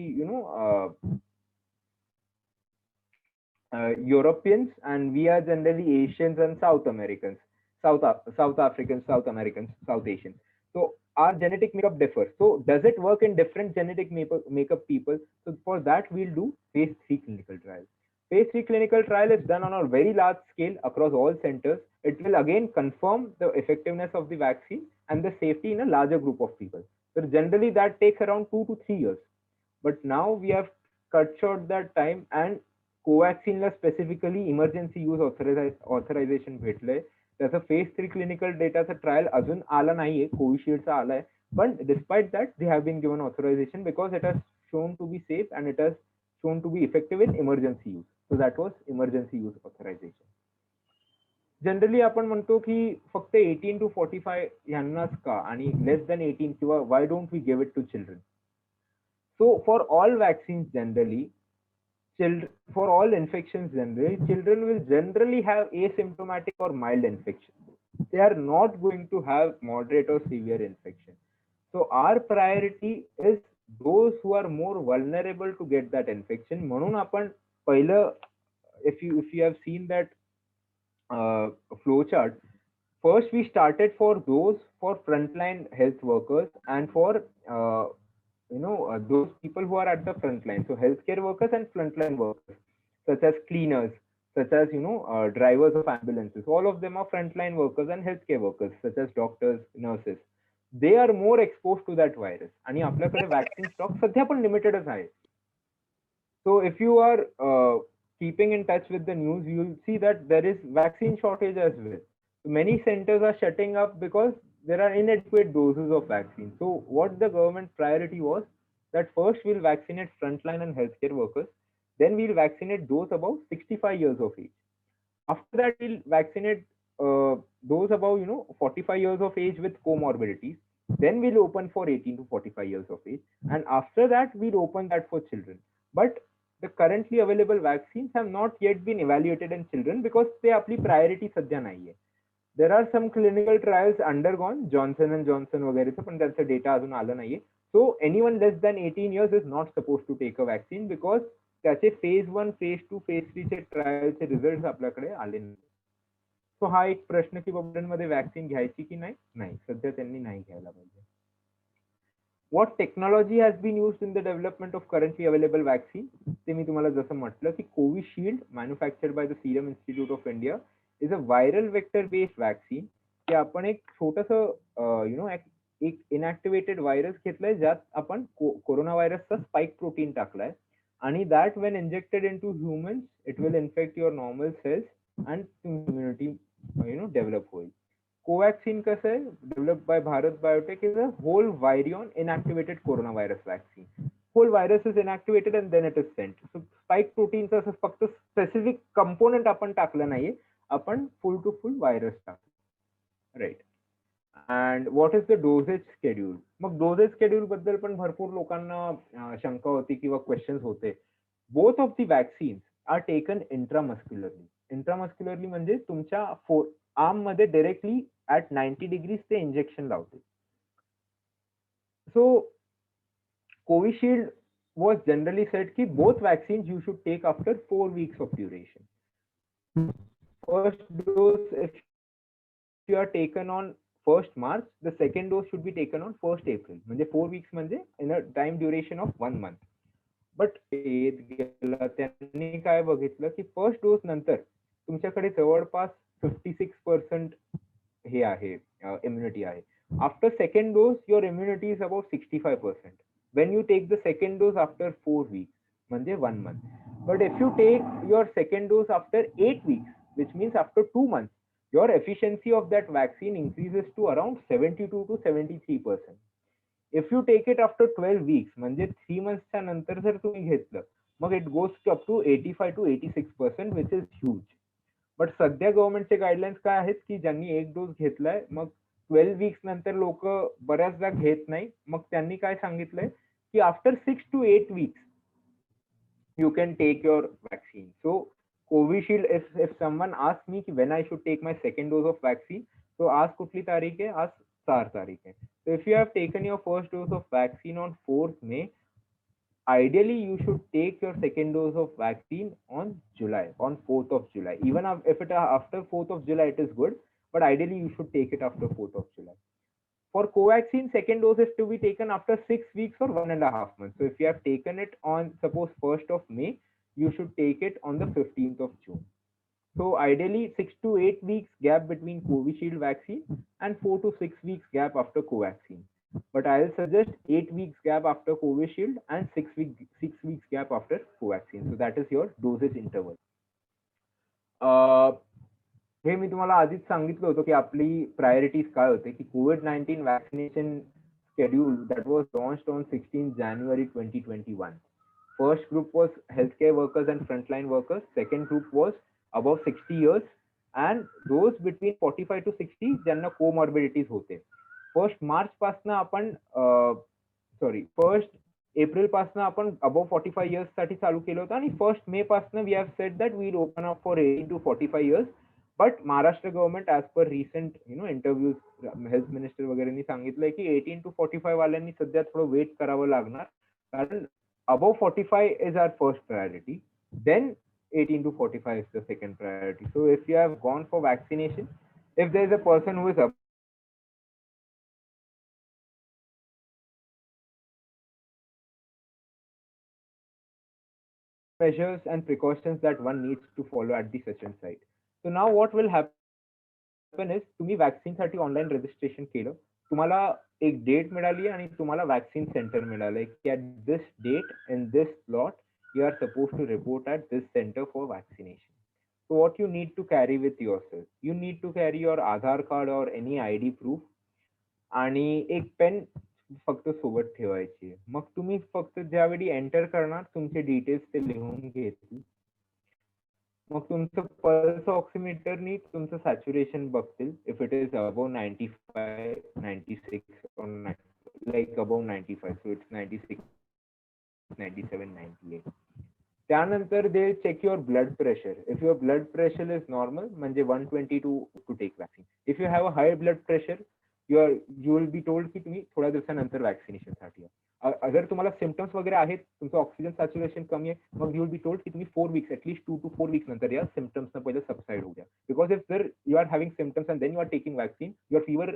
Europeans, and we are generally Asians and South Americans, South Africans, South Americans, South Asians. So our genetic makeup differs. So does it work in different genetic makeup people? So for that we'll do phase 3 clinical trial. Phase 3 clinical trial is done on a very large scale across all centers. It will again confirm the effectiveness of the vaccine and the safety in a larger group of people. So generally that takes around 2 to 3 years. But now we have cut short that time, and कोवॅक्सिनला specifically emergency use authorization भेटलंय. त्याचं phase 3 clinical डेटाचा trial अजून आला नाहीये, कोविशिल्डचा आलाय, पण despite that they have been given authorisation because it has shown to be safe and it has shown to be effective in emergency use. So that was emergency use authorisation. Generally आपण म्हणतो की फक्त 18 to 45 यांनाच का, आणि less than 18 किंवा why don't we give it to children. So for all vaccines generally, for all infections generally, children will generally have asymptomatic or mild infection. They are not going to have moderate or severe infection. So our priority is those who are more vulnerable to get that infection. म्हणून आपण पहिलं, if you have seen that flow chart, first we started for frontline health workers and for those people who are at the front line. So healthcare workers and frontline workers, such as cleaners, such as drivers of ambulances. All of them are frontline workers and healthcare workers, such as doctors, nurses. They are more exposed to that virus. आणि आपल्याकडे vaccine stock सध्या पण लिमिटेडच आहे. So if you are keeping in touch with the news, you will see that there is vaccine shortage as well. So many centers are shutting up because there are inadequate doses of vaccine. So what the government priority was that first we'll vaccinate frontline and healthcare workers, then we'll vaccinate those above 65 years of age. After that, we'll vaccinate those above 45 years of age with comorbidities. Then we'll open for 18 to 45 years of age, and after that we'll open that for children. But the currently available vaccines have not yet been evaluated in children because they आपली priority सध्या नाहीये. There are some clinical trials undergone, Johnson and Johnson वगैरेचं, पण त्यांचा data अजून आला नाहीये. So anyone less than 18 years is not supposed to take a vaccine because त्याचे phase 1, phase 2, phase 3 चे ट्रायलचे रिझल्ट आपल्याकडे आले नाही. सो हा एक प्रश्न की बाबा वॅक्सिन घ्यायची की नाही, सध्या त्यांनी नाही घ्यायला पाहिजे. What technology has been used in the development of currently available vaccine? ते मी तुम्हाला जसं म्हटलं की Covishield manufactured by the Serum Institute of India is a viral vector based vaccine. की आपण एक छोटस एक इनॅक्टिवेटेड व्हायरस घेतलाय ज्यात आपण कोरोना व्हायरसचा स्पाइक प्रोटीन टाकलाय आणि that when injected into humans it will infect your normal cells and immunity develop होईल. कोवॅक्सिन कसं आहे, develop by Bharat Biotech, is a whole virion inactivated corona virus vaccine. Whole virus is inactivated and then it is sent. So spike प्रोटीनचं असं फक्त specific component आपण टाकलं नाहीये, आपण फुल टू फुल व्हायरस टाकतो, right. And what is the doses schedule? मग doses schedule बद्दल पण भरपूर लोकांना शंका होती किंवा क्वेश्चन्स होते. Both of the vaccines are taken intramuscularly. Intramuscularly म्हणजे तुमच्या आर्म मध्ये डायरेक्टली ऍट 90 डिग्रीज ते इंजेक्शन लावते. So Covishield was generally said ki both vaccines you should take after 4 weeks of duration. First dose if you are taken on 1st March, the second dose should be taken on 1st April. म्हणजे 4 weeks म्हणजे in a time duration of 1 month. But त्यांनी काय बघितलं की first dose नंतर तुमच्याकडे जवळपास 56% हे आहे इम्युनिटी आहे. After second dose your immunity is about 65%. when you take the second dose after 4 weeks, म्हणजे 1 month. But if you take your second dose after 8 weeks, which means after 2 months, your efficiency of that vaccine increases to around 72 to 73%. If you take it after 12 weeks, म्हणजे 3 months च्या नंतर जर तुम्ही घेतलं, मग it goes to up to 85 to 86%, which is huge. But सध्या गव्हर्नमेंटचे guidelines काय आहेत की ज्यांनी एक डोस घेतलाय मग 12 वीक्स नंतर लोक बऱ्याचदा घेत नाही, मग त्यांनी काय सांगितलंय की after 6 to 8 weeks you can take your vaccine. So Covishield, if someone asks me when I should take my second dose of vaccine, so आज कुठली तारीख आहे, आज 4 तारीख आहे. So if you have taken your first dose of vaccine on 4th May, ideally you should take your second dose of vaccine on 4th of July. Even if it after 4th of July it is good, but ideally you should take it after 4th of July. For Covaxin, second dose is to be taken after 6 weeks or 1.5 months. So if you have taken it on suppose 1st of May, you should take it on the 15th of June. So ideally 6 to 8 weeks gap between Covishield vaccine and 4 to 6 weeks gap after Covaxin. But I'll suggest 8 weeks gap after Covishield and 6 weeks gap after Covaxin. So that is your dosage interval. हे मी तुम्हाला आधीच सांगितलं होतं की आपली priorities काय होते की COVID-19 vaccination schedule that was launched on 16 January 2021. First group was healthcare workers and frontline workers. Second group was above 60 years and those between 45 to 60 ज्यांना comorbidities होते. फर्स्ट मार्च पासून आपण फर्स्ट एप्रिल पासून आपण above 45 years साठी चालू केलं होतं आणि फर्स्ट मे पासून we have said that we will open up for 18 to 45 years. But Maharashtra government as per recent interviews health minister वगैरेंनी सांगितलंय की 18 to 45 वाल्यांनी सध्या थोडं वेट करावं लागणार, कारण above 45 is our first priority, then 18 to 45 is the second priority. So if you have gone for vaccination, if there is a person who is measures and precautions that one needs to follow at the session site. So now what will happen is तुम्ही vaccine साठी online registration केलं, तुम्हाला एक date मिळाली आणि तुम्हाला vaccine centre मिळालंय की at this date in this slot you are supposed to report at this center for vaccination. So what you need to carry with yourself, you need to carry your Aadhaar card or any ID proof आणि एक pen फक्त सोबत ठेवायची. मग तुम्ही फक्त ज्यावेळी enter करणार तुमचे डिटेल्स ते लिहून घेतील. मग तुमचं पल्स ऑक्सिमीटरनी तुमचं सॅच्युरेशन बघतील. If it is above 95, 96 like above 95, so it's 96, 97, 98. त्यानंतर they check your blood pressure. If your blood pressure is normal म्हणजे 122 to take vaccine. If you have a high blood pressure you will be told की तुम्ही थोड्या दिवसानंतर वॅक्सिनेशनसाठी या. अगर तुम्हाला symptoms वगैरे आहेत, तुमचं ऑक्सिजन सॅच्युरेशन कमी आहे, मग यू विल बी टोल्ड की तुम्ही 4 वीक्स ऍटलीस्ट 2 to 4 वीक्स नंतर या, सिम्पटम्स पहिले सबसाइड होऊ द्या. बिकॉज इफ जर you are having symptoms and then you are taking vaccine, your fever,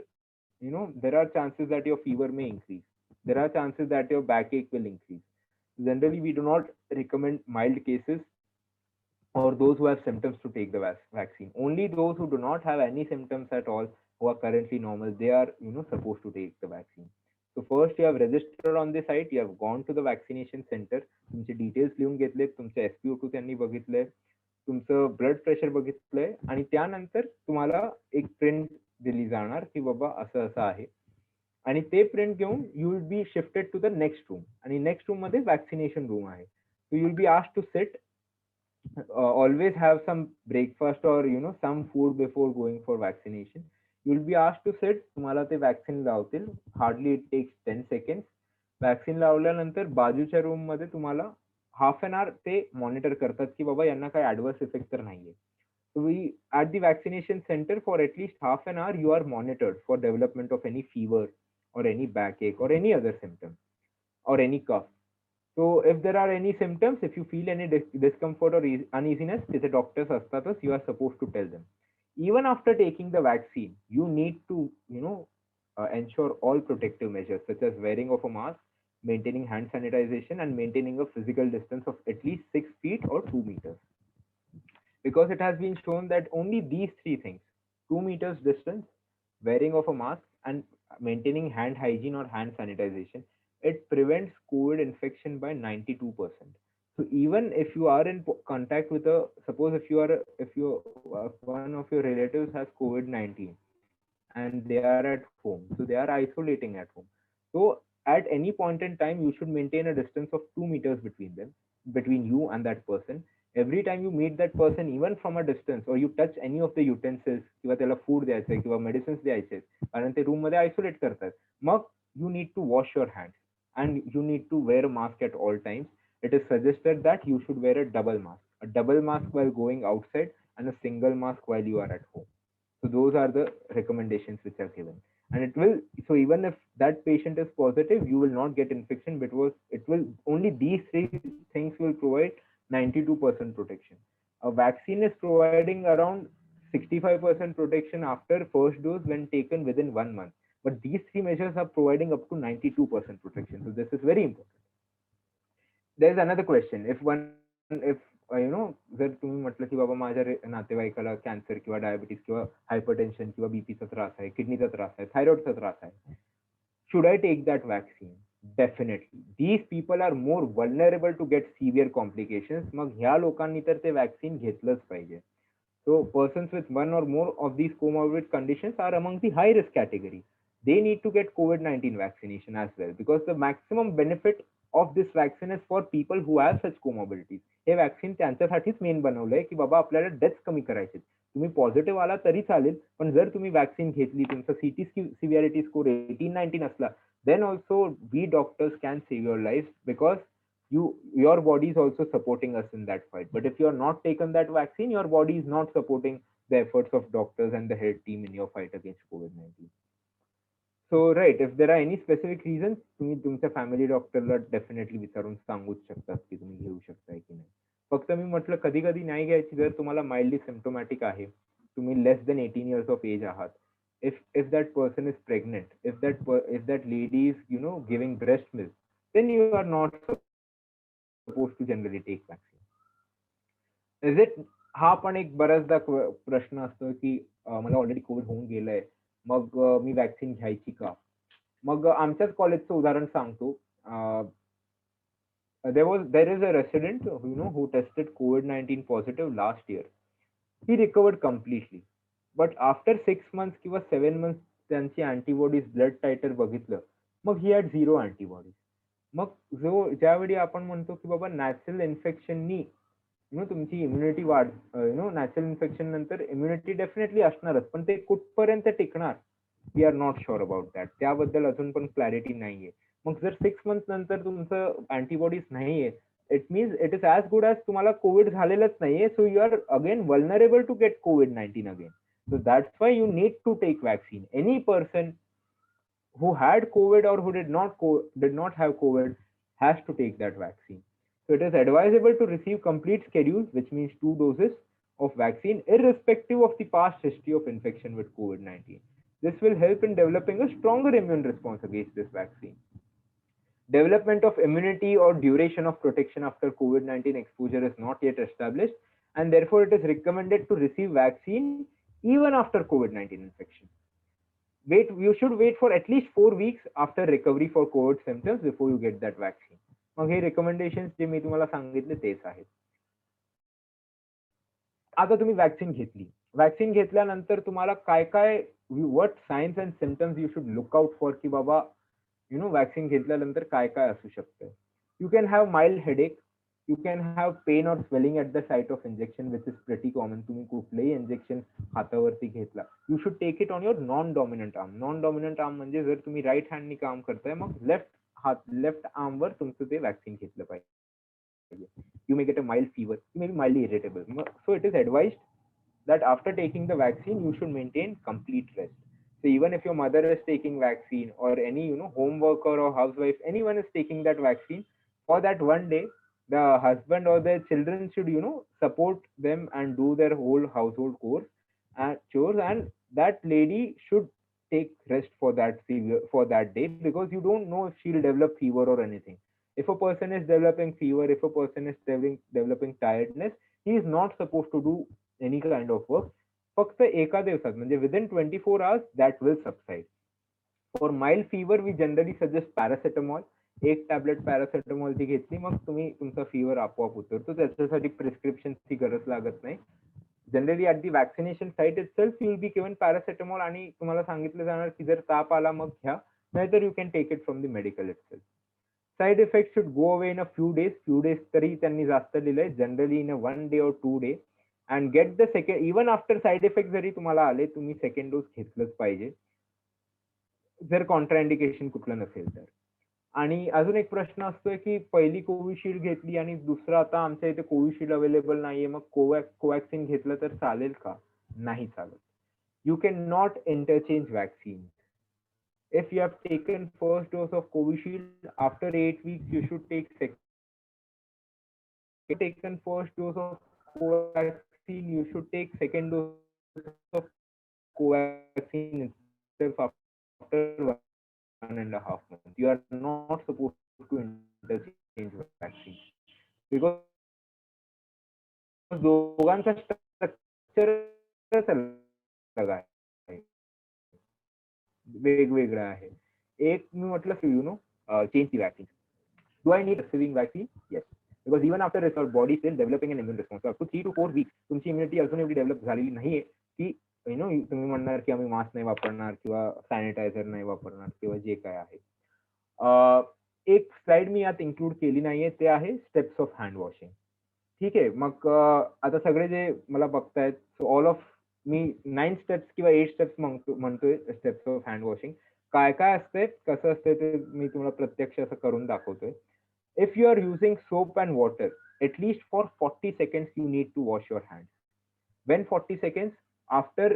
there are chances that your fever may increase. There are chances that your backache will increase. Generally, we do not recommend mild cases or those who have symptoms to take the vaccine. Only those who do not have any symptoms at all, who are currently normal, they are supposed to take the vaccine. So first you have registered on the site, you have gone to the vaccination center, तुमचे details लिहून घेतले, तुमचे SpO2 त्यांनी बघितले, तुमचं blood pressure बघितलंय आणि त्यानंतर तुम्हाला एक प्रिंट दिली जाणार की बाबा असं असं आहे. आणि ते प्रिंट घेऊन you will be shifted to the next room. आणि नेक्स्ट रूम मध्ये वॅक्सिनेशन रूम आहे. So you will be asked to sit. Always have some breakfast or some food before going for vaccination. You will be asked to sit. तुम्हाला ते vaccine लावतील. Hardly it takes 10 seconds. Vaccine लावल्यानंतर बाजूच्या room मध्ये तुम्हाला half an hour ते monitor करतात की बाबा यांना काही ऍडव्हर्स इफेक्ट तर नाहीये. So we at the vaccination center for at least half an hour you are monitored for development of any fever or any backache or any other symptom or any cough. So if there are any symptoms, if you feel any discomfort or uneasiness, the doctors astatas, you are supposed to tell them. Even after taking the vaccine, you need to ensure all protective measures such as wearing of a mask, maintaining hand sanitization, and maintaining a physical distance of at least 6 feet or 2 meters. Because it has been shown that only these three things, 2 meters distance, wearing of a mask, and maintaining hand hygiene or hand sanitization, it prevents COVID infection by 92%. So even if you are in contact with suppose if one of your relatives has COVID-19 and they are at home, so they are isolating at home. So at any point in time, you should maintain a distance of 2 meters between you and that person. Every time you meet that person, even from a distance, or you touch any of the utensils किंवा त्याला food द्यायचंय किंवा medicines द्यायचे कारण ते room मध्ये isolate करतात, मग you need to wash your hands and you need to wear a mask at all times. It is suggested that you should wear a double mask while going outside and a single mask while you are at home. So those are the recommendations which are given. And it will, so even if that patient is positive, you will not get infection because it will only these three things will provide 92% protection. A vaccine is providing around 65% protection after first dose when taken within 1 month. But these three measures are providing up to 92% protection. So this is very important. There's another question. If जर तुम्ही म्हटलं की बाबा माझ्या नातेवाईकाला cancer किंवा diabetes किंवा hypertension किंवा बीपीचा त्रास आहे, किडनीचा त्रास आहे, थायरॉइडचा त्रास आहे, should I take that vaccine? Definitely. These people are more vulnerable to get severe complications. मग ह्या लोकांनी तर ते वॅक्सिन घेतलंच पाहिजे. So persons with one or more of these comorbid conditions are among the high risk category. They need to get COVID-19 vaccination as well because the maximum benefit of this vaccine is for people who have such comorbidities. हे vaccine त्यांच्यासाठीच main बनवलंय की बाबा आपल्याला deaths कमी करायचे. तुम्ही positive आला तरी चालेल, पण जर तुम्ही वॅक्सिन घेतली, तुमचा सीटी सिव्हिअरिटी स्कोर 18-19 असला, then also we doctors can save your lives because your body is also supporting us in that fight. But if you are not taken that vaccine, your body is not supporting the efforts of doctors and the health team in your fight against COVID-19. So right, if there are any specific reasons, तुम्ही तुमच्या family डॉक्टरला definitely विचारून सांगूच शकतात की तुम्ही घेऊ शकताय की नाही. फक्त मी म्हटलं कधी कधी नाही घ्यायची जर तुम्हाला माइल्डली सिम्प्टोमॅटिक आहे, तुम्ही less than 18 years of age आहात, if that person is pregnant, if that lady is giving breast milk, then you are not supposed to generally take vaccine. Is it? हा पण एक बऱ्याचदा प्रश्न असतो की मला ऑलरेडी कोविड होऊन गेलंय, मग मी वॅक्सिन घ्यायची का? मग आमच्याच कॉलेजचं उदाहरण सांगतो. there is a resident who tested COVID-19 positive last year. He recovered completely, but after 6 months किंवा 7 months त्यांची अँटीबॉडीज ब्लड टायटर बघितलं, मग ही हॅड 0 अँटीबॉडीज. मग ज्यावेळी आपण म्हणतो की बाबा नॅचरल इन्फेक्शननी तुमची इम्युनिटी नॅचरल इन्फेक्शन नंतर इम्युनिटी डेफिनेटली असणारच, पण ते कुठपर्यंत टिकणार we are not sure about that. त्याबद्दल अजून पण क्लॅरिटी नाहीये. मग जर 6 months नंतर तुमचं अँटीबॉडीज नाहीये, it means it is as good as तुम्हाला कोविड झालेलंच नाहीये, so you are again vulnerable to get COVID-19 again. So that's why you need to take vaccine. Any person who had COVID or who did not have COVID has to take that vaccine. So it is advisable to receive complete schedule, which means 2 doses of vaccine, irrespective of the past history of infection with COVID-19. This will help in developing a stronger immune response against this vaccine. Development of immunity or duration of protection after COVID-19 exposure is not yet established, and therefore it is recommended to receive vaccine even after COVID-19 infection. You should wait for at least 4 weeks after recovery for COVID symptoms before you get that vaccine. Mug hey recommendations जे मी तुम्हाला सांगितले तेच आहेत. आता तुम्ही vaccine घेतली. Vaccine घेतल्यानंतर तुम्हाला काय काय what signs and symptoms you should look out for की बाबा वॅक्सिन घेतल्यानंतर काय काय असू शकतं. You can have mild headache, you can have pain or swelling at the site of injection, which is pretty common. तुम्ही कुठलेही इंजेक्शन हातावरती घेतला, you should take it on your non-dominant arm. Non-dominant arm म्हणजे जर तुम्ही right हँडनी काम करताय, मग left आर्मवर तुमचं ते वॅक्सिन घेतलं पाहिजे. You may get a mild fever, you may be mildly irritable. So it is advised that after taking the vaccine, you should maintain complete rest. So even if your mother is taking vaccine or any home worker or housewife, anyone is taking that vaccine, for that one day, the husband or their children should support them and do their whole household chores, and that lady should take rest for that day, because you don't know if she'll develop fever or anything. If a person is developing fever, if a person is developing tiredness, he is not supposed to do any kind of work. फक्त एका दिवसात म्हणजे within 24 hours that will subside. For mild fever we generally suggest paracetamol. एक tablet पॅरासिटामॉलची घेतली, मग तुम्ही तुमचा fever आपोआप उतरतो. त्याच्यासाठी प्रिस्क्रिप्शनची गरज लागत नाही. Generally at the vaccination site itself you will be given paracetamol, आणि तुम्हाला सांगितलं जाणार की जर ताप आला मग घ्या, नाहीतर you can take it from the medical itself. Side effect should go away in a few days तरी त्यांनी जास्त लिहिलंय, generally in a 1 day or 2 days. And get the second, even after side effect जरी तुम्हाला आले, तुम्ही second dose घेतलंच पाहिजे जर कॉन्ट्राइंडिकेशन कुठलं नसेल तर. आणि अजून एक प्रश्न असतोय की पहिली कोविशिल्ड घेतली आणि दुसरं आता आमच्या इथे कोविशिल्ड अवेलेबल नाहीये, मग कोवॅक्सिन घेतलं तर चालेल का? नाही चालत. You can not interchange vaccine. If you have taken first dose of Covishield, after 8 weeks you should take second. If you have taken first dose of Covaxin, you should take second dose of Covaxin itself after 1.5 months. You are not supposed to interchange vaccine, because दोघांचा structure वेगवेगळं आहे. एक मी म्हटलं change the vaccine. Do I need receiving vaccine? Yes, because even after it's our body still developing an immune response. Up to 3 to 4 weeks तुमची immunity अजून एवढी develop झालेली नाहीये की तुम्ही म्हणणार की आम्ही मास्क नाही वापरणार किंवा सॅनिटायझर नाही वापरणार किंवा जे काय आहे. एक स्लाइड मी यात इन्क्लूड केली नाहीये, ते आहे स्टेप्स ऑफ हँड वॉशिंग. ठीक आहे, मग आता सगळे जे मला बघतायत, so all of me 9 steps किंवा 8 स्टेप्स म्हणतोय स्टेप्स ऑफ हँड वॉशिंग. काय काय असते, कसं असते ते मी तुम्हाला प्रत्यक्ष असं करून दाखवतोय. If you are using soap and water, at least for 40 seconds you need to wash your hands. When 40 seconds, after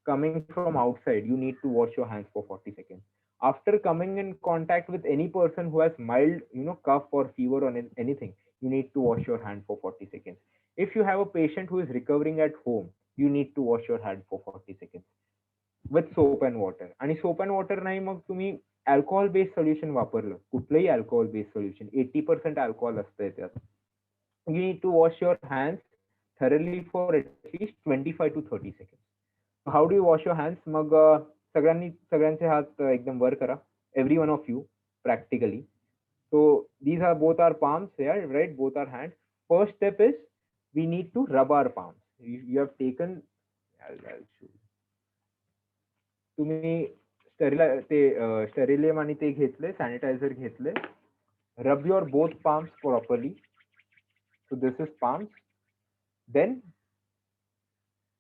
coming from outside, you need to wash your hands for 40 seconds. After coming in contact with any person who has mild cough or fever or anything, you need to wash your hand for 40 seconds. If you have a patient who is recovering at home, you need to wash your hand for 40 seconds with soap and water. आणि soap and water नाही, मग तुम्ही alcohol based solution वापरलं, कुठलंही alcohol based solution, 80% alcohol असतंय त्यात. You need to wash your hands thoroughly for at least 25 to 30 seconds. How do you wash your hands? मग सगळ्यांचे हात एकदम वर करा, every one of you practically. So these are both our palms, yeah, right? Both our hands. First step is we need to rub our palms. You have taken, I'll show you. तुम्ही स्टेरिलियम आणि ते घेतले, sanitiser घेतले. रब your both palms properly. So this is palms. Then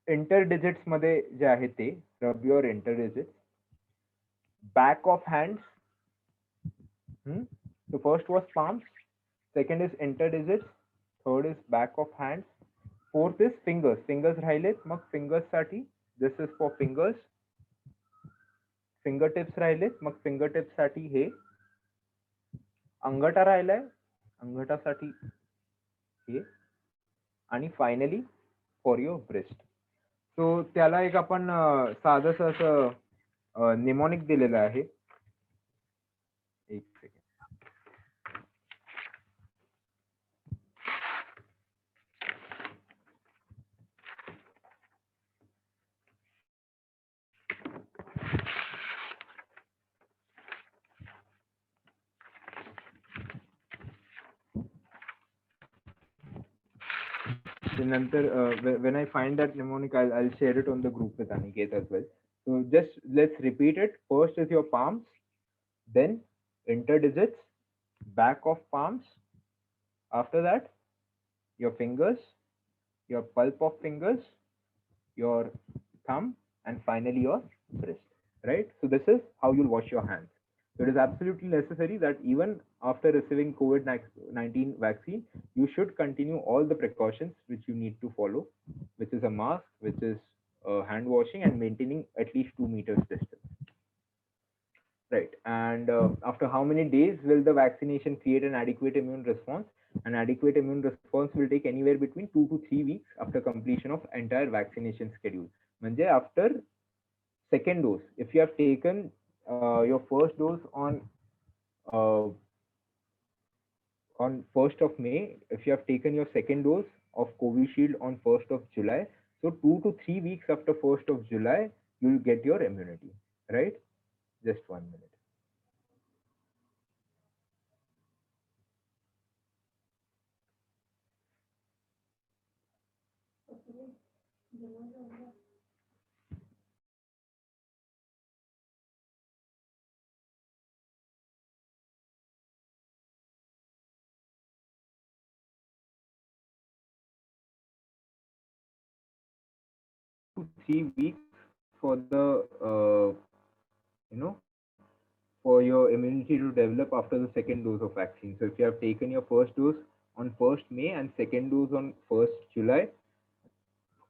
interdigits मध्ये जे आहे ते rub your interdigits. Back of hands, So first was palms, second is interdigits, third is back of hands, fourth is fingers. Fingers राहिलेत, मग fingers साठी this is for fingers. Fingertips राहिलेत, मग fingertips साठी हे. अंगठा राहिलाय, अंगठासाठी हे. आणि फायनली फॉर युअर ब्रेस्ट. सो त्याला एक आपण साधंसं असं निमॉनिक दिलेलं आहे. एक सेकंड. नंतर when I find that mnemonic, I'll share it on the group with Aniket as well. So just let's repeat it. First is your palms, then interdigits, back of palms. After that, your fingers, your pulp of fingers, your thumb, and finally your wrist. Right? So this is how you'll wash your hands. So it is absolutely necessary that even after receiving COVID-19 vaccine, you should continue all the precautions which you need to follow, which is a mask, which is hand washing, and maintaining at least 2 meters distance. Right. And after how many days will the vaccination create an adequate immune response? An adequate immune response will take anywhere between 2 to 3 weeks after completion of entire vaccination schedule. म्हणजे after second dose, if you have taken your first dose on 1st of May, if you have taken your second dose of Covishield on 1st of July, so 2 to 3 weeks after 1st of July, you will get your immunity, right? Just 1 minute. To 3 weeks for the for your immunity to develop after the second dose of vaccine. So if you have taken your first dose on 1st May and second dose on 1st July,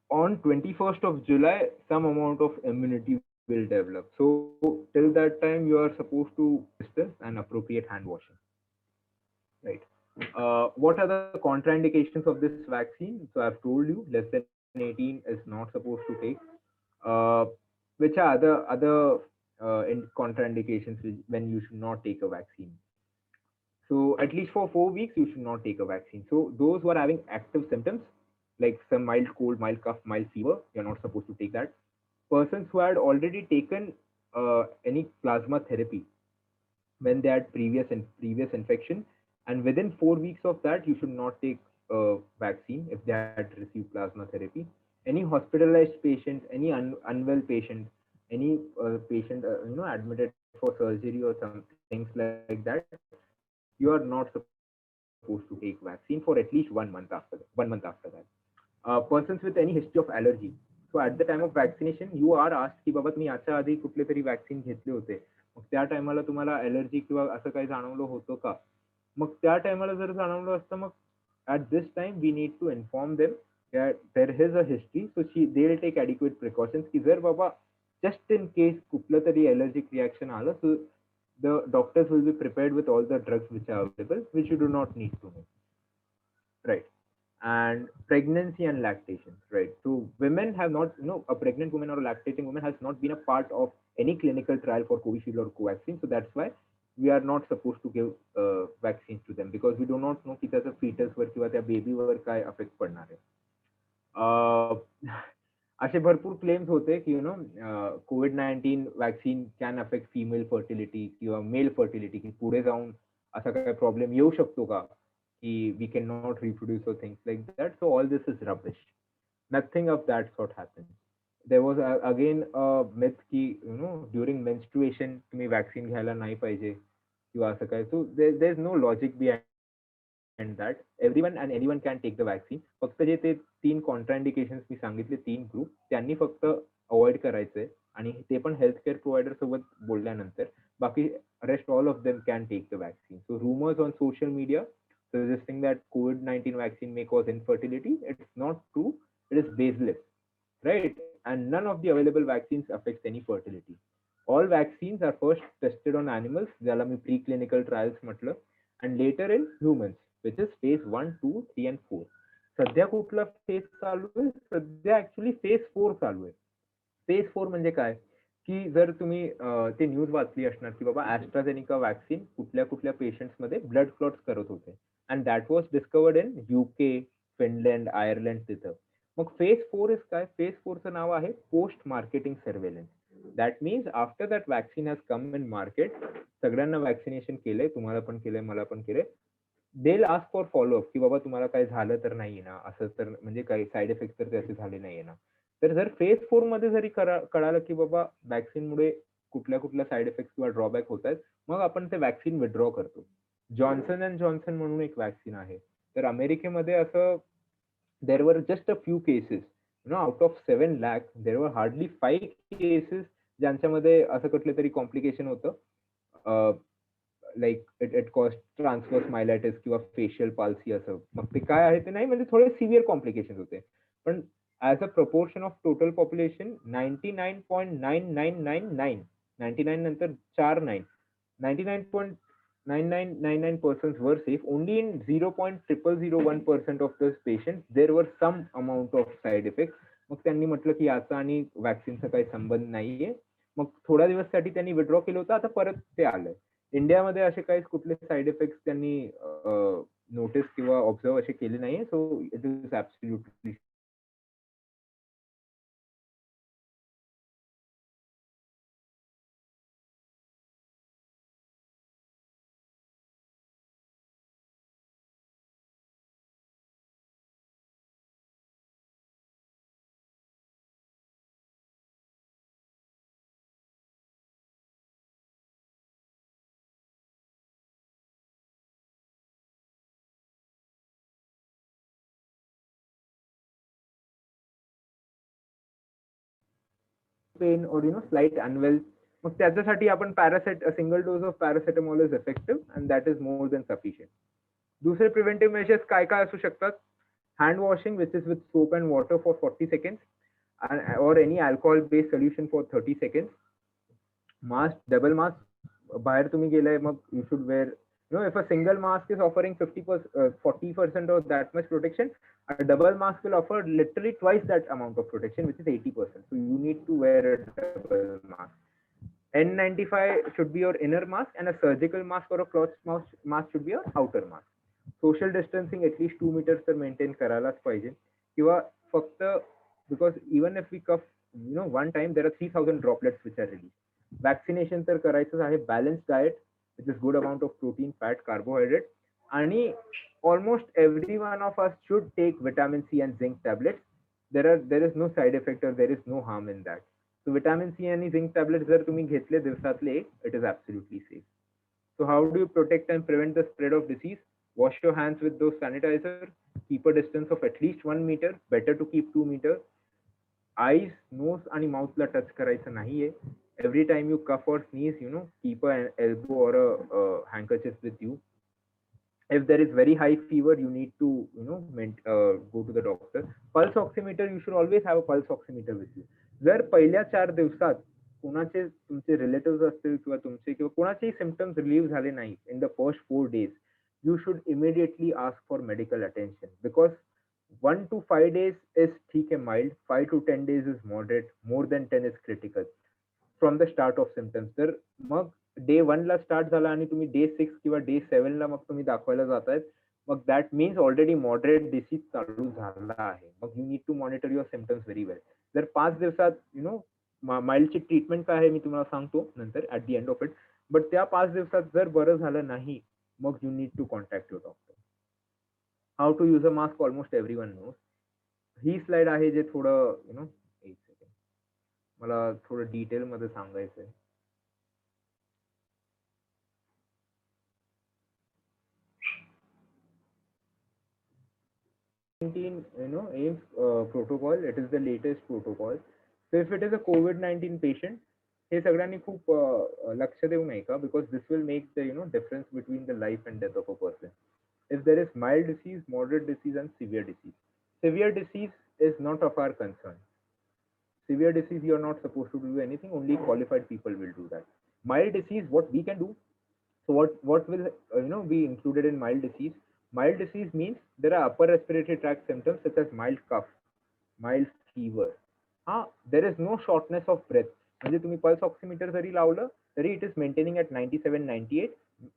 on 21st of July, some amount of immunity will develop. So till that time, you are supposed to distance and appropriate hand washing. Right. What are the contraindications of this vaccine? So I've told you, less than 18 is not supposed to take. Which are other contraindications when you should not take a vaccine? So at least for 4 weeks, you should not take a vaccine. So those who are having active symptoms, like some mild cold, mild cough, mild fever, you're not supposed to take that. Persons who had already taken any plasma therapy when they had previous infection, and within 4 weeks of that, you should not take a vaccine if they had received plasma therapy. Any hospitalized patient, any unwell patient, any patient admitted for surgery or some things like that, you are not supposed to take vaccine for at least 1 month after that. Persons with any history of allergy. So at the time of vaccination, you are asked की बाबा तुम्ही याच्या आधी कुठले तरी vaccine घेतले होते, मग त्या टायमाला तुम्हाला अलर्जी किंवा असं काही जाणवलं होतं का? मग त्या टायमाला जर जाणवलं असतं, मग at this time we need to inform them that there is a history, so they will take adequate precautions की जर बाबा just in case कुठलं तरी allergic reaction आलं, so the doctors will be prepared with all the drugs which are available, which you do not need to know. Right. And pregnancy and lactation, right? So women have not, a pregnant woman or a lactating woman has not been a part of any clinical trial for Covishield or Covaxin. So that's why we are not supposed to give vaccines to them, because we do not know की त्याचा fetus वर किंवा त्या baby वर काय effect पडणार आहे. असे भरपूर claims होते की COVID-19 vaccine can affect female fertility किंवा मेल फर्टिलिटी, की पुढे जाऊन असा काय प्रॉब्लेम येऊ शकतो का की we can not reproduce or things like that. So all this is rubbish. Nothing of that sort happens. There was again myth की ड्युरिंग मेन्स्ट्रुएशन तुम्ही वॅक्सिन घ्यायला नाही पाहिजे किंवा असं काय. So there is no logic behind and that everyone and anyone can take the vaccine. फक्त जे ते 3 कॉन्ट्राइंडिकेशन्स मी सांगितले 3 ग्रुप, त्यांनी फक्त अवॉइड करायचंय. आणि ते पण हेल्थ केअर प्रोव्हायडर सोबत बोलल्यानंतर बाकी rest all of them can take the vaccine. So rumors on social media suggesting that COVID-19 vaccine may cause infertility, it's not true. It is baseless, right? And none of the available vaccines affects any fertility. All vaccines are first tested on animals, ज्याला मी preclinical trials म्हटलं, and later in humans, which is phase 1, 2, 3 and 4. सध्या कुठला phase चालू आहे? सध्या actually phase 4 चालू आहे. Phase 4 म्हणजे काय? की जर तुम्ही ते न्यूज वाचली असणार की बाबा ऍस्ट्राझेनिका वॅक्सिन कुठल्या कुठल्या पेशंट्स मध्ये ब्लड क्लॉट्स करत होते and that was discovered in UK, Finland, Ireland तिथं. मग फेज 4 इज काय? फेज 4चं नाव आहे post marketing surveillance. That means after that vaccine has come in market, सगळ्यांना वॅक्सिनेशन केलंय, तुम्हाला पण केलंय, मला पण केलंय. देल आस्क फॉर फॉलोअप की बाबा तुम्हाला काय झालं तर नाहीये ना, असं तर म्हणजे काही साईड इफेक्ट तर त्याचे झाले नाहीये ना. तर जर फेज 4 मध्ये जरी कळालं की बाबा वॅक्सिनमुळे कुठल्या कुठल्या साईड इफेक्ट किंवा ड्रॉबॅक होत आहेत, मग आपण ते वॅक्सिन विड्रॉ करतो. जॉन्सन अँड जॉन्सन म्हणून एक वॅक्सिन आहे. तर अमेरिकेमध्ये असं there were just a few cases, out of 7 lakh there were hardly 5 cases ज्यांच्यामध्ये असं कुठलं तरी कॉम्प्लिकेशन होतं, लाईक इट कॉस्ट ट्रान्सवर्स मायलायटिस किंवा फेशियल पाल्सी असं. मग ते काय आहे ते नाही, म्हणजे थोडे सिव्हिअर कॉम्प्लिकेशन होते. पण as a proportion of total population 99.9999 99 नंतर 4 9 99.9999% were safe. Only in 0.0001% of those patients there were some amount of side effects. मग त्यांनी म्हटलं की याचा आणि वॅक्सिनचा काही संबंध नाहीये. मग थोड्या दिवससाठी त्यांनी विड्रॉ केलं होतं, आता परत ते आलंय. इंडियामध्ये असे काही कुठले साईड इफेक्ट त्यांनी नोटीस किंवा ऑब्झर्व असे केले नाहीये. So it is absolutely pain or slight unwell. मग त्याच्यासाठी आपण single dose of paracetamol is effective and that is more than sufficient. दुसरे प्रिव्हेंटिव्ह मेजर्स काय काय असू शकतात? Hand washing which is with soap and water for 40 seconds or any alcohol based solution for 30 seconds. Mask, double mask. बाहेर तुम्ही गेलाय मग you should wear, if a single mask is offering 40% of that much protection, a double mask will offer literally twice that amount of protection, which is 80%. So you need to wear a double mask. N95 should be your inner mask and a surgical mask or a cloth mask should be your outer mask. Social distancing at least 2 meters तर maintain करायलाच पाहिजे. किंवा फक्त because even if we cough, one time there are 3000 droplets which are released. Vaccination तर करायचंच आहे. Balanced diet with this good amount of protein, fat, carbohydrate, आणि almost every one of us should take vitamin C and zinc tablets. There is no side effect or there is no harm in that. So vitamin C आणि zinc tablets जर तुम्ही घेतले दिवसातले, it is absolutely safe. So how do you protect and prevent the spread of disease? Wash your hands with those sanitizer. Keep a distance of at least 1 meter. Better to keep 2 meters. Eyes, nose आणि mouth ला touch करायचं नाहीये. Every time you cough or sneeze, keep an elbow or a handkerchief with you. If there is very high fever, you need to, go to the doctor. Pulse oximeter, you should always have a pulse oximeter with you. जर पहिल्या 4 दिवसात कोणाचे तुमचे relative असतील किंवा तुमचे किंवा कोणाचेही symptoms relieve झाले नाही in the first 4 days, you should immediately ask for medical attention, because 1 to 5 days is ठीक है mild, 5 to 10 days is moderate, more than 10 is critical from the start of symptoms. तर मग day 1 ला start झाला आणि तुम्ही day 6 किंवा day 7 ला मग तुम्ही दाखवायला जातायत, मग that means already moderate disease चालू झाला आहे. मग you need to monitor your symptoms very well. जर 5 दिवसात माइल्डची ट्रीटमेंट काय आहे मी तुम्हाला सांगतो नंतर at the end of it. But त्या 5 दिवसात जर बरं झालं नाही, मग you need to contact your doctor. How to use a mask almost everyone knows. ही स्लाइड आहे जे थोडं एक सेकंड मला थोडं डिटेल मध्ये सांगायचंय. AIMS protocol, it is the latest protocol. So if it is a COVID-19 patient, हे सगळ्यांनी खूप लक्ष देऊ नये का, because this will make the difference between the life and death of a person. If there is mild disease, moderate disease, and severe disease. Severe disease is not of our concern. Severe disease, you are not supposed to do anything. Only qualified people will do that. Mild disease, what we can do. So what will be included in mild disease? Mild disease means there are upper respiratory tract symptoms such as mild cough, mild fever. There is no shortness of breath. म्हणजे तुम्ही pulse oximeter जरी लावलं तरी it is maintaining at 97, 98,